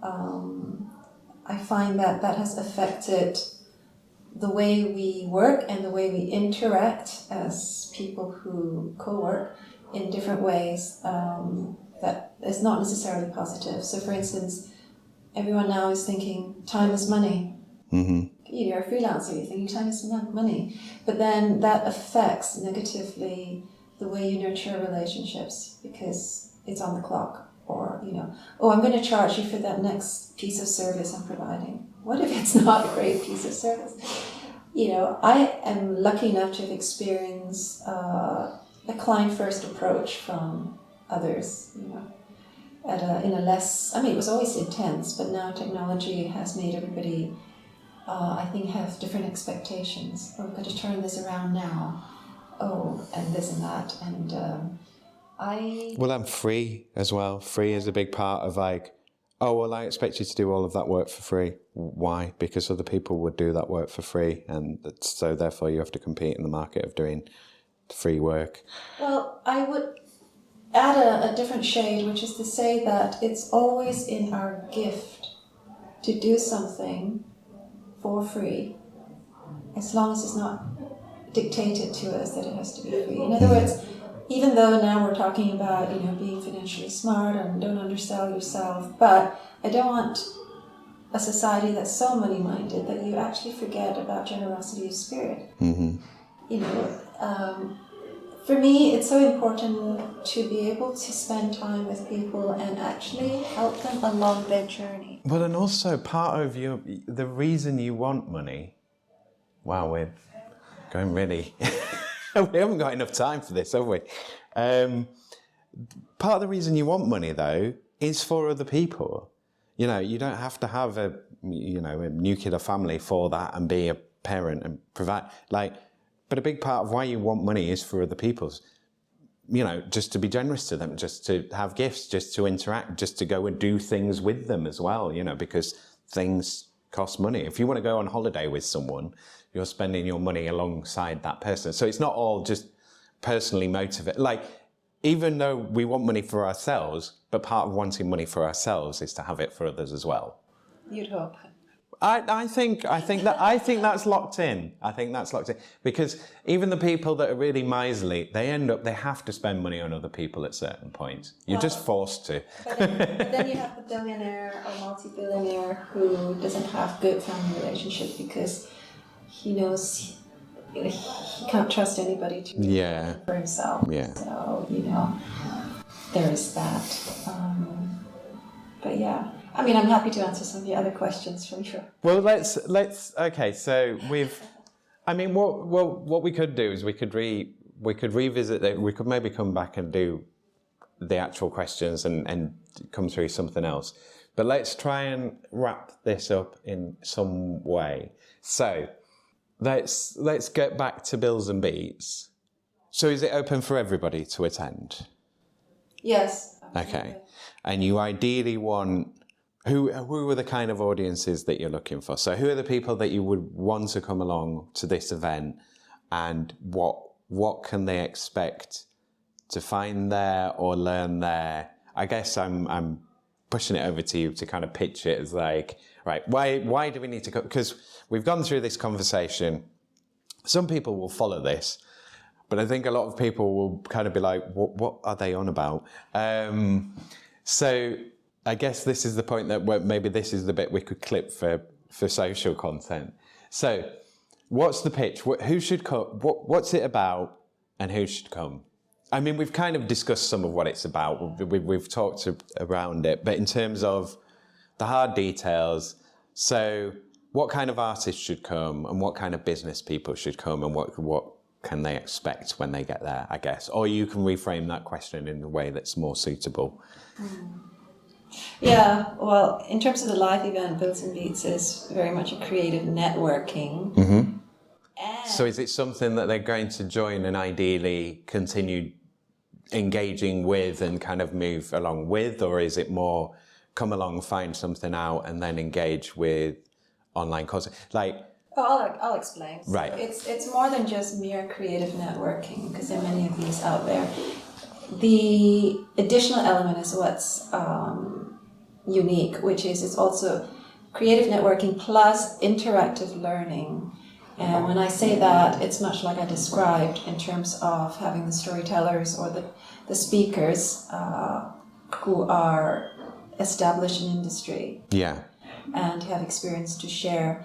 I find that has affected the way we work and the way we interact as people who co-work in different ways, that is not necessarily positive. So for instance, everyone now is thinking time is money. Mm-hmm. You're a freelancer, you're thinking time is money. But then that affects negatively the way you nurture relationships, because it's on the clock. Or, I'm going to charge you for that next piece of service I'm providing. What if it's not a great piece of service? I am lucky enough to have experienced a client-first approach from others, in a less, it was always intense, but now technology has made everybody, I think, have different expectations. Oh, we've got to turn this around now. Oh, and this and that. And Well, I'm free as well. Free is a big part of I expect you to do all of that work for free. Why? Because other people would do that work for free, and so therefore you have to compete in the market of doing free work. Well, I would add a different shade, which is to say that it's always in our gift to do something for free, as long as it's not dictated to us that it has to be free. In other words, even though now we're talking about, being financially smart and don't undersell yourself, but I don't want a society that's so money-minded that you actually forget about generosity of spirit. Mm-hmm. For me, it's so important to be able to spend time with people and actually help them along their journey. Well, and also part of the reason you want money. Wow, we're going really. We haven't got enough time for this, have we? Part of the reason you want money, though, is for other people. You don't have to have a nuclear family for that and be a parent and provide. But a big part of why you want money is for other people's. Just to be generous to them, just to have gifts, just to interact, just to go and do things with them as well. Because things cost money. If you want to go on holiday with someone, you're spending your money alongside that person. So it's not all just personally motivated. Even though we want money for ourselves, but part of wanting money for ourselves is to have it for others as well. You'd hope. I think that's locked in. I think that's locked in, because even the people that are really miserly, they have to spend money on other people at certain points. You're just forced to. But then you have the billionaire or multi-billionaire who doesn't have good family relationships because he knows he can't trust anybody to for himself. Yeah. So there is that. But yeah. I'm happy to answer some of the other questions from you. Well, let's. Okay, so what we could do is we could revisit it. We could maybe come back and do the actual questions and come through something else. But let's try and wrap this up in some way. So let's get back to Bills and Beats. So is it open for everybody to attend? Yes. Absolutely. Okay. And you ideally want, who are the kind of audiences that you're looking for? So who are the people that you would want to come along to this event, and what can they expect to find there or learn there? I guess I'm pushing it over to you to kind of pitch it as like, right, why do we need to go? Because we've gone through this conversation. Some people will follow this, but I think a lot of people will kind of be like, what are they on about? So I guess this is the point that maybe this is the bit we could clip for social content. So what's the pitch? Who should come? What's it about, and who should come? I mean, we've kind of discussed some of what it's about. We've talked around it, but in terms of the hard details, so what kind of artists should come, and what kind of business people should come, and what can they expect when they get there, I guess? Or you can reframe that question in a way that's more suitable. Yeah, well, in terms of the live event, Bills and Beats is very much a creative networking. Mm-hmm. So is it something that they're going to join and ideally continue engaging with and kind of move along with, or is it more come along, find something out, and then engage with online content? I'll explain. Right. So it's more than just mere creative networking, because there are many of these out there. The additional element is what's unique, which is it's also creative networking plus interactive learning. And when I say that, it's much like I described in terms of having the storytellers or the speakers who are established in industry. Yeah. And have experience to share.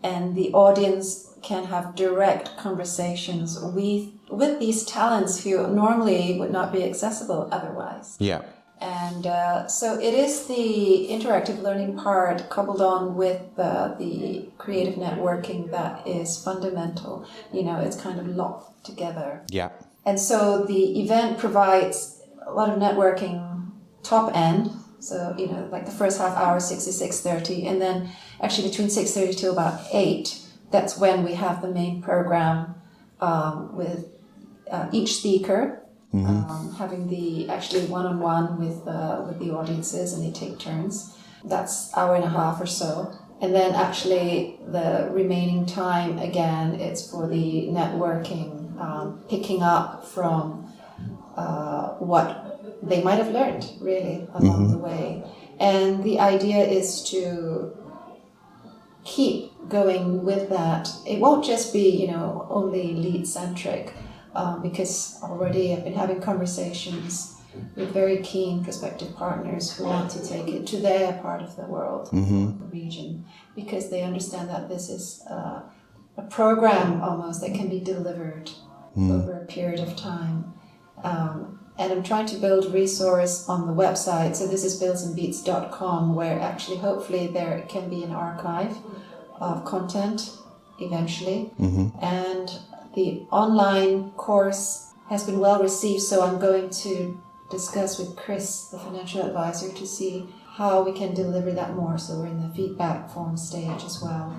And the audience can have direct conversations with these talents who normally would not be accessible otherwise. Yeah. And so it is the interactive learning part coupled on with the creative networking that is fundamental. It's kind of locked together. Yeah. And so the event provides a lot of networking top end. So, like the first half hour, 6 to 6:30, and then actually between 6:30 till about 8, that's when we have the main program with each speaker having the actually one-on-one with the audiences, and they take turns. That's hour and a half or so. And then actually the remaining time, again, it's for the networking, picking up from what they might have learned really along the way. And the idea is to keep going with that. It won't just be, only lead-centric, because already I've been having conversations with very keen prospective partners who want to take it to their part of the world, the region, because they understand that this is a program almost that can be delivered over a period of time. And I'm trying to build resource on the website. So this is billsandbeats.com, where actually hopefully there can be an archive of content eventually. And the online course has been well received, so I'm going to discuss with Chris, the financial advisor, to see how we can deliver that more. So we're in the feedback form stage as well.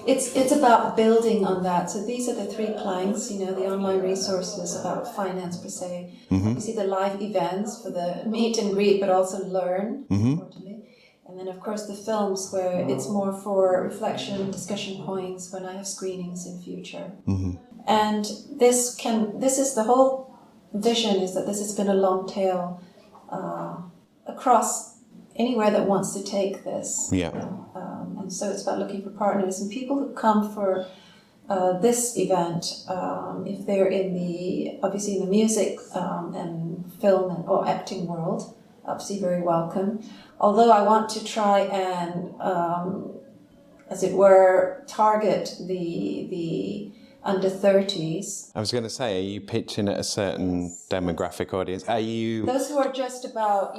It's about building on that. So these are the 3 planks, the online resources about finance per se. You see the live events for the meet and greet, but also learn, importantly. And then, of course, the films where it's more for reflection, discussion points when I have screenings in future. And this is the whole vision, is that this has been a long tail across anywhere that wants to take this. Yeah. And so it's about looking for partners and people who come for this event. If they're obviously in the music and film or acting world, obviously very welcome. Although I want to try and, as it were, target the under 30s. I was going to say, are you pitching at a certain demographic audience? Are you... Those who are just about,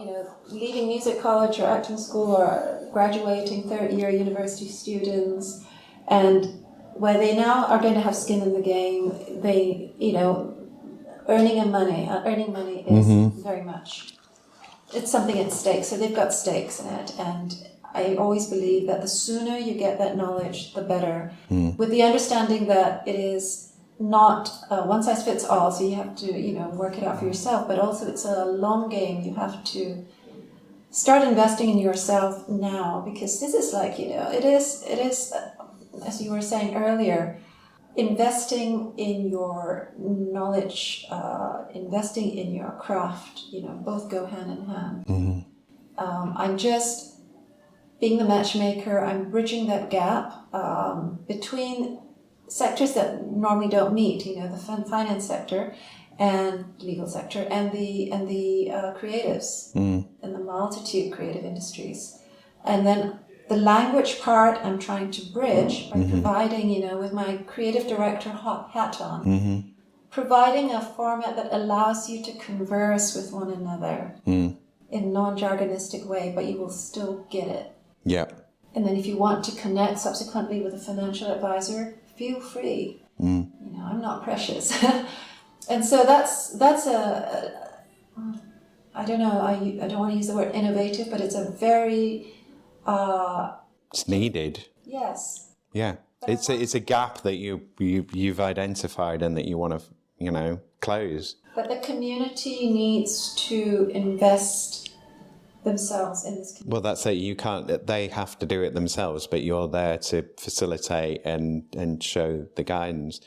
leaving music college or acting school or graduating third-year university students, and where they now are going to have skin in the game. They, earning money is very much, it's something at stake. So they've got stakes in it, and I always believe that the sooner you get that knowledge, the better. With the understanding that it is not one size fits all, so you have to, work it out for yourself, but also it's a long game. You have to start investing in yourself now, because this is like, it is, as you were saying earlier, investing in your knowledge, investing in your craft, both go hand in hand. I'm just being the matchmaker. I'm bridging that gap between sectors that normally don't meet, the finance sector and legal sector, and the creatives and the multitude creative industries. And then the language part I'm trying to bridge by providing, with my creative director hat on, providing a format that allows you to converse with one another in a non-jargonistic way, but you will still get it. Yeah. And then if you want to connect subsequently with a financial advisor, feel free. I'm not precious. And so that's I don't know, I don't want to use the word innovative, but it's a very... it's needed. Yes. Yeah. It's a gap that you've identified and that you want to, close. But the community needs to invest themselves in this community. Well, that's it. You can't. They have to do it themselves, but you're there to facilitate and show the guidance.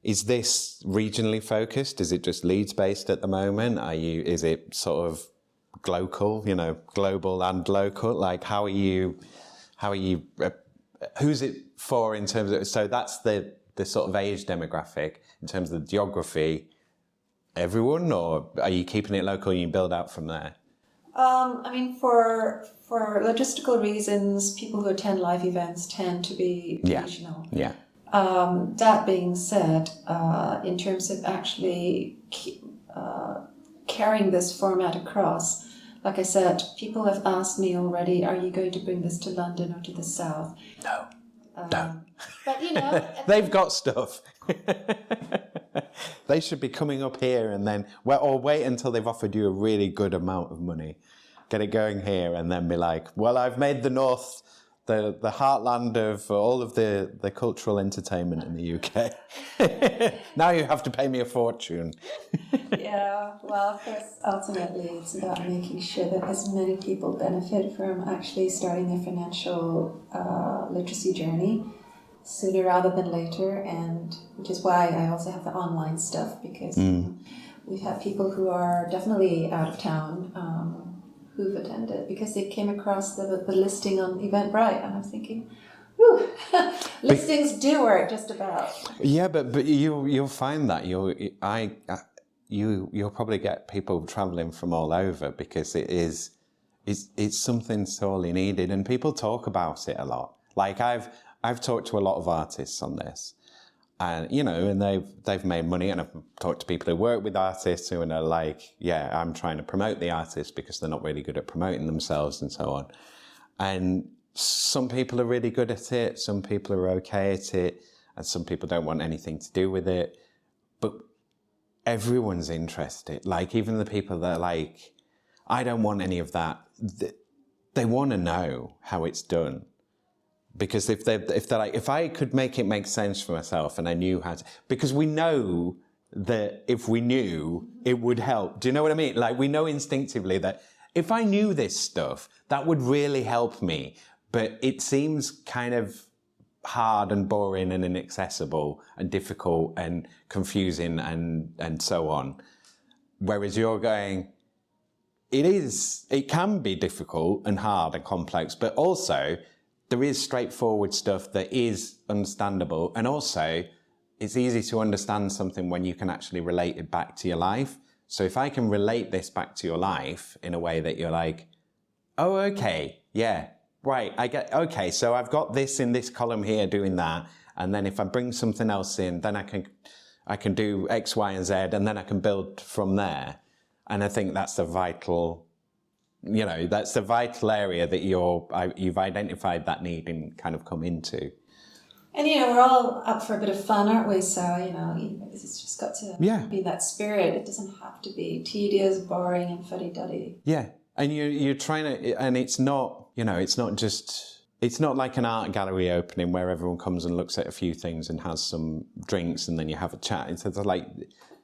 Is this regionally focused? Is it just Leeds based at the moment? Is it sort of global, global and local? Like, how are you? Who's it for in terms of? So that's the sort of age demographic in terms of the geography. Everyone, or are you keeping it local and you build out from there? For logistical reasons, people who attend live events tend to be regional. Yeah. That being said, in terms of actually carrying this format across, like I said, people have asked me already, are you going to bring this to London or to the South? No. But, they've got stuff. They should be coming up here and then, or wait until they've offered you a really good amount of money, get it going here, and then be like, well, I've made the North the heartland of all of the cultural entertainment in the UK. Now you have to pay me a fortune. Yeah, well, of course, ultimately it's about making sure that as many people benefit from actually starting their financial literacy journey sooner rather than later, and which is why I also have the online stuff, because we've had people who are definitely out of town who've attended because they came across the listing on Eventbrite, and I'm thinking, whew, listings do work just about. Yeah, but you'll find that you'll probably get people travelling from all over, because it's something sorely needed, and people talk about it a lot. Like I've talked to a lot of artists on this, and and they've made money, and I've talked to people who work with artists who are like, yeah, I'm trying to promote the artists because they're not really good at promoting themselves and so on. And some people are really good at it, some people are okay at it, and some people don't want anything to do with it. But everyone's interested. Like, even the people that are like, I don't want any of that, they want to know how it's done. Because if they're like, if I could make it make sense for myself and I knew how to, because we know that if we knew, it would help. Do you know what I mean? Like, we know instinctively that if I knew this stuff, that would really help me. But it seems kind of hard and boring and inaccessible and difficult and confusing and so on. Whereas you're going, it can be difficult and hard and complex, but also there is straightforward stuff that is understandable, and also it's easy to understand something when you can actually relate it back to your life. So if I can relate this back to your life in a way that you're like, oh, okay, yeah, right, I get, okay, so I've got this in this column here doing that, and then if I bring something else in, then I can do X, Y, and Z, and then I can build from there. And I think that's the vital... that's the vital area that you've identified that need and kind of come into. And, we're all up for a bit of fun, aren't we? So, it's just got to be that spirit. It doesn't have to be tedious, boring, and fuddy-duddy. Yeah. And you're trying to, and it's not, it's not like an art gallery opening where everyone comes and looks at a few things and has some drinks and then you have a chat. It's like,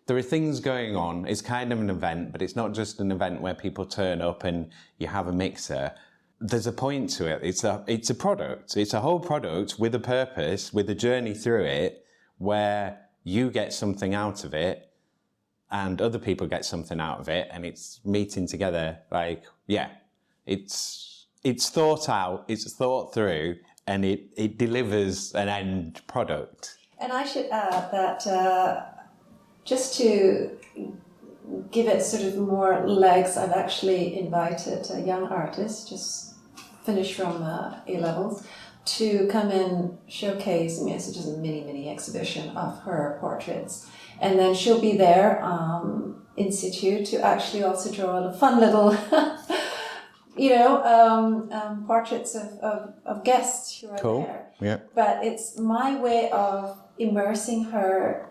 there are things going on. It's kind of an event, but it's not just an event where people turn up and you have a mixer. There's a point to it. It's a product. It's a whole product with a purpose, with a journey through it, where you get something out of it and other people get something out of it, and it's meeting together. It's thought out, it's thought through, and it delivers an end product. And I should add that just to give it sort of more legs, I've actually invited a young artist, just finished from A-levels, to come and showcase. It's just a mini exhibition of her portraits. And then she'll be there in situ to actually also draw a fun little, portraits of guests who are there. Yeah. But it's my way of immersing her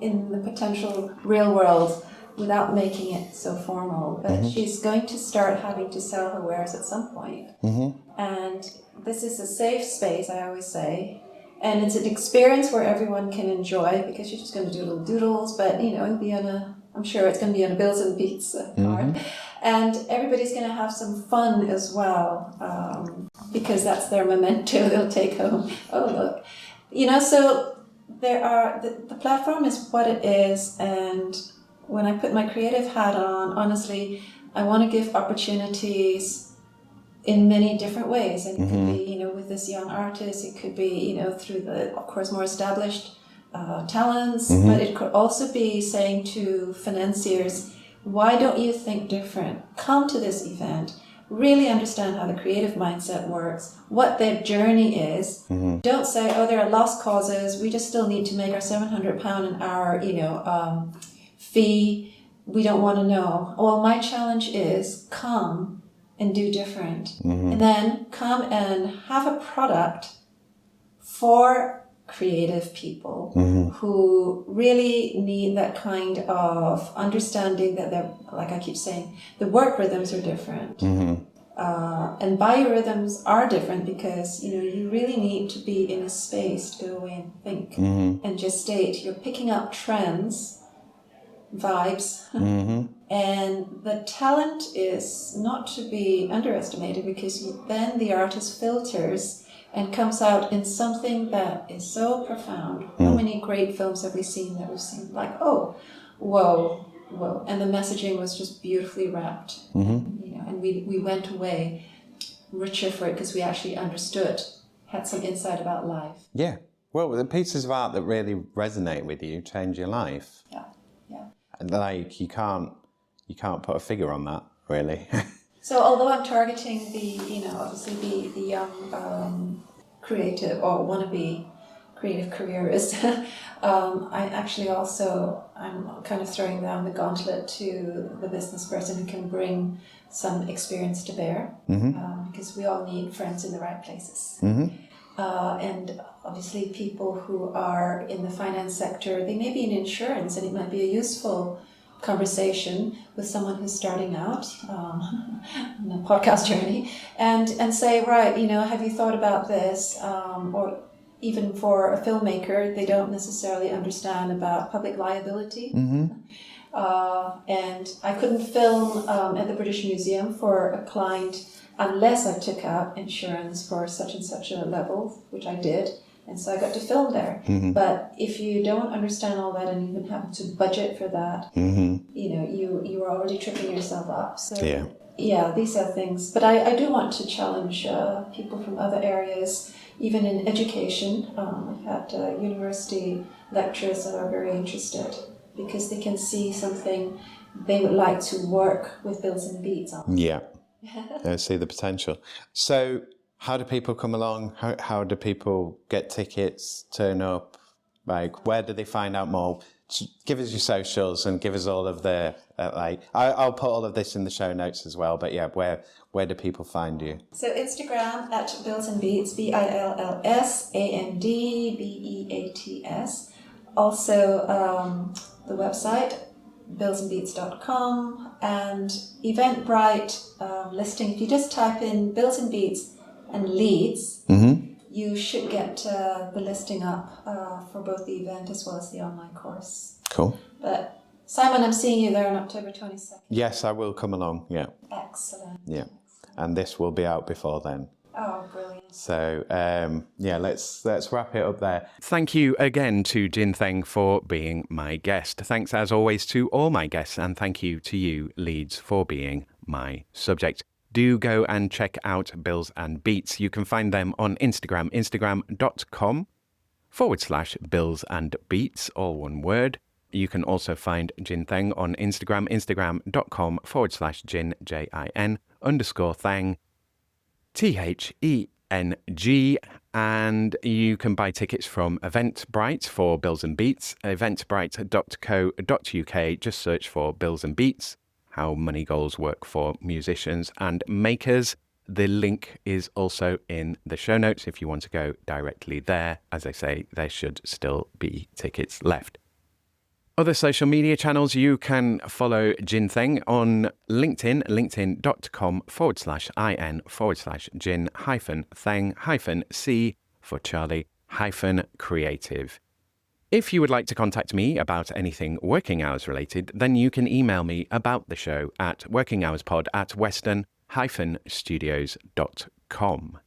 in the potential real world without making it so formal. But she's going to start having to sell her wares at some point. And this is a safe space, I always say. And it's an experience where everyone can enjoy, because you're just going to do little doodles, but it'll be I'm sure it's going to be on a Bills and Beats card. And everybody's going to have some fun as well, because that's their memento they'll take home. Oh, look. So there are, the platform is what it is, and when I put my creative hat on, honestly, I want to give opportunities in many different ways. And it could be, with this young artist, it could be, through the, of course, more established talents, but it could also be saying to financiers, why don't you think different? Come to this event, really understand how the creative mindset works, what their journey is. Don't say, oh, there are lost causes, we just still need to make our £700 an hour, fee, we don't want to know. Well, my challenge is come and do different. And then come and have a product for creative people who really need that kind of understanding that they're, like I keep saying, the work rhythms are different. And biorhythms are different because, you really need to be in a space to go away and think and gestate. You're picking up trends, vibes, and the talent is not to be underestimated, because then the artist filters and comes out in something that is so profound. How many great films have we seen that we've seen like, oh, whoa, and the messaging was just beautifully wrapped, and we went away richer for it because we actually understood, had some insight about life. Yeah, well, the pieces of art that really resonate with you change your life. Yeah. And like you can't put a figure on that, really. So although I'm targeting obviously the young creative or wannabe creative careerist, I actually I'm kind of throwing down the gauntlet to the business person who can bring some experience to bear, because we all need friends in the right places. And obviously people who are in the finance sector, they may be in insurance, and it might be a useful conversation with someone who's starting out on a podcast journey and say, right, have you thought about this? Or even for a filmmaker, they don't necessarily understand about public liability. And I couldn't film at the British Museum for a client unless I took out insurance for such and such a level, which I did. And so I got to film there. But if you don't understand all that and even happen to budget for that, you are already tripping yourself up. So yeah, these are things. But I do want to challenge people from other areas, even in education. I've had university lecturers that are very interested because they can see something they would like to work with Bills and Beats on. Yeah. I see the potential. So how do people come along? How do people get tickets, turn up? Like, where do they find out more? give us your socials and give us all of the I'll put all of this in the show notes as well. But yeah, where do people find you? So Instagram at Bills and Beats, BILLSANDBEATS. Also the website billsandbeats.com, and Eventbrite listing. If you just type in Bills and Beats and Leeds, you should get the listing up for both the event as well as the online course. Cool. But Simon, I'm seeing you there on October 22nd. Yes, I will come along. Yeah. Excellent. Yeah, and this will be out before then. Oh, brilliant. So, let's wrap it up there. Thank you again to Jin-Theng for being my guest. Thanks, as always, to all my guests, and thank you to you, Leeds, for being my subject. Do go and check out Bills and Beats. You can find them on Instagram, instagram.com/Bills and Beats, all one word. You can also find Jin-Theng on Instagram, instagram.com/Jin, JIN_Theng. THENG, and you can buy tickets from Eventbrite for Bills and Beats, eventbrite.co.uk. Just search for Bills and Beats, how money goals work for musicians and makers. The link is also in the show notes if you want to go directly there. As I say, there should still be tickets left. Other social media channels, you can follow Jin-Theng on LinkedIn, linkedin.com/in/Jin-Theng-C for Charlie-creative. If you would like to contact me about anything working hours related, then you can email me about the show at workinghourspod@western-studios.com.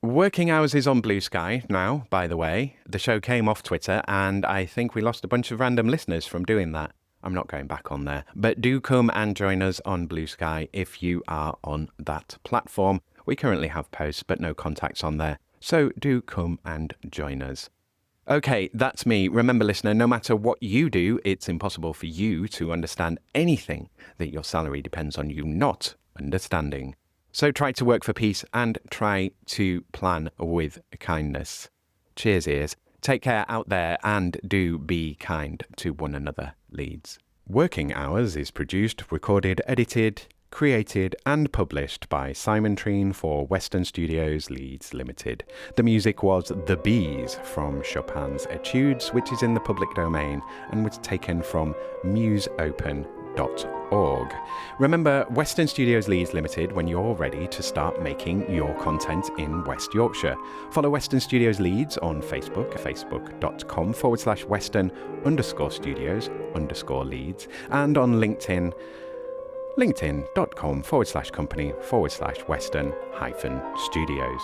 Working Hours is on Blue Sky now, by the way. The show came off Twitter, and I think we lost a bunch of random listeners from doing that. I'm not going back on there. But do come and join us on Blue Sky if you are on that platform. We currently have posts, but no contacts on there. So do come and join us. Okay, that's me. Remember, listener, no matter what you do, it's impossible for you to understand anything that your salary depends on you not understanding. So try to work for peace and try to plan with kindness. Cheers, ears. Take care out there and do be kind to one another, Leeds. Working Hours is produced, recorded, edited, created and published by Simon Treen for Western Studios Leeds Limited. The music was The Bees from Chopin's Etudes, which is in the public domain and was taken from museopen.org. Remember, Western Studios Leeds Limited when you're ready to start making your content in West Yorkshire. Follow Western Studios Leeds on Facebook, facebook.com/Western_Studios_Leeds, and on LinkedIn, linkedin.com/company/Western-Studios.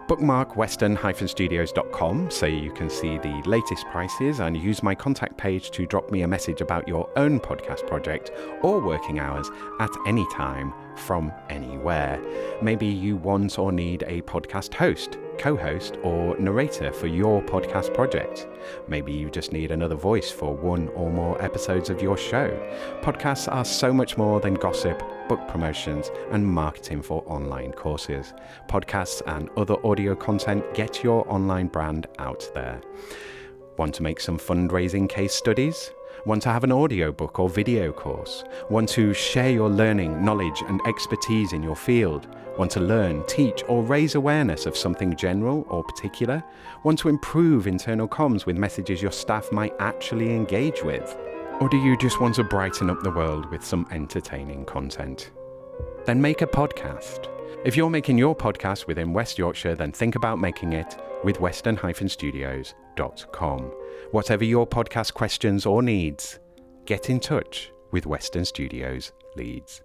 Bookmark western-studios.com so you can see the latest prices and use my contact page to drop me a message about your own podcast project or working hours at any time from anywhere. Maybe you want or need a podcast host, co-host or narrator for your podcast project. Maybe you just need another voice for one or more episodes of your show. Podcasts are so much more than gossip, book promotions and marketing for online courses. Podcasts and other audio content get your online brand out there. Want to make some fundraising case studies? Want to have an audiobook or video course? Want to share your learning, knowledge and expertise in your field? Want to learn, teach or raise awareness of something general or particular? Want to improve internal comms with messages your staff might actually engage with? Or do you just want to brighten up the world with some entertaining content? Then make a podcast. If you're making your podcast within West Yorkshire, then think about making it with western-studios.com. Whatever your podcast questions or needs, get in touch with Western Studios Leeds.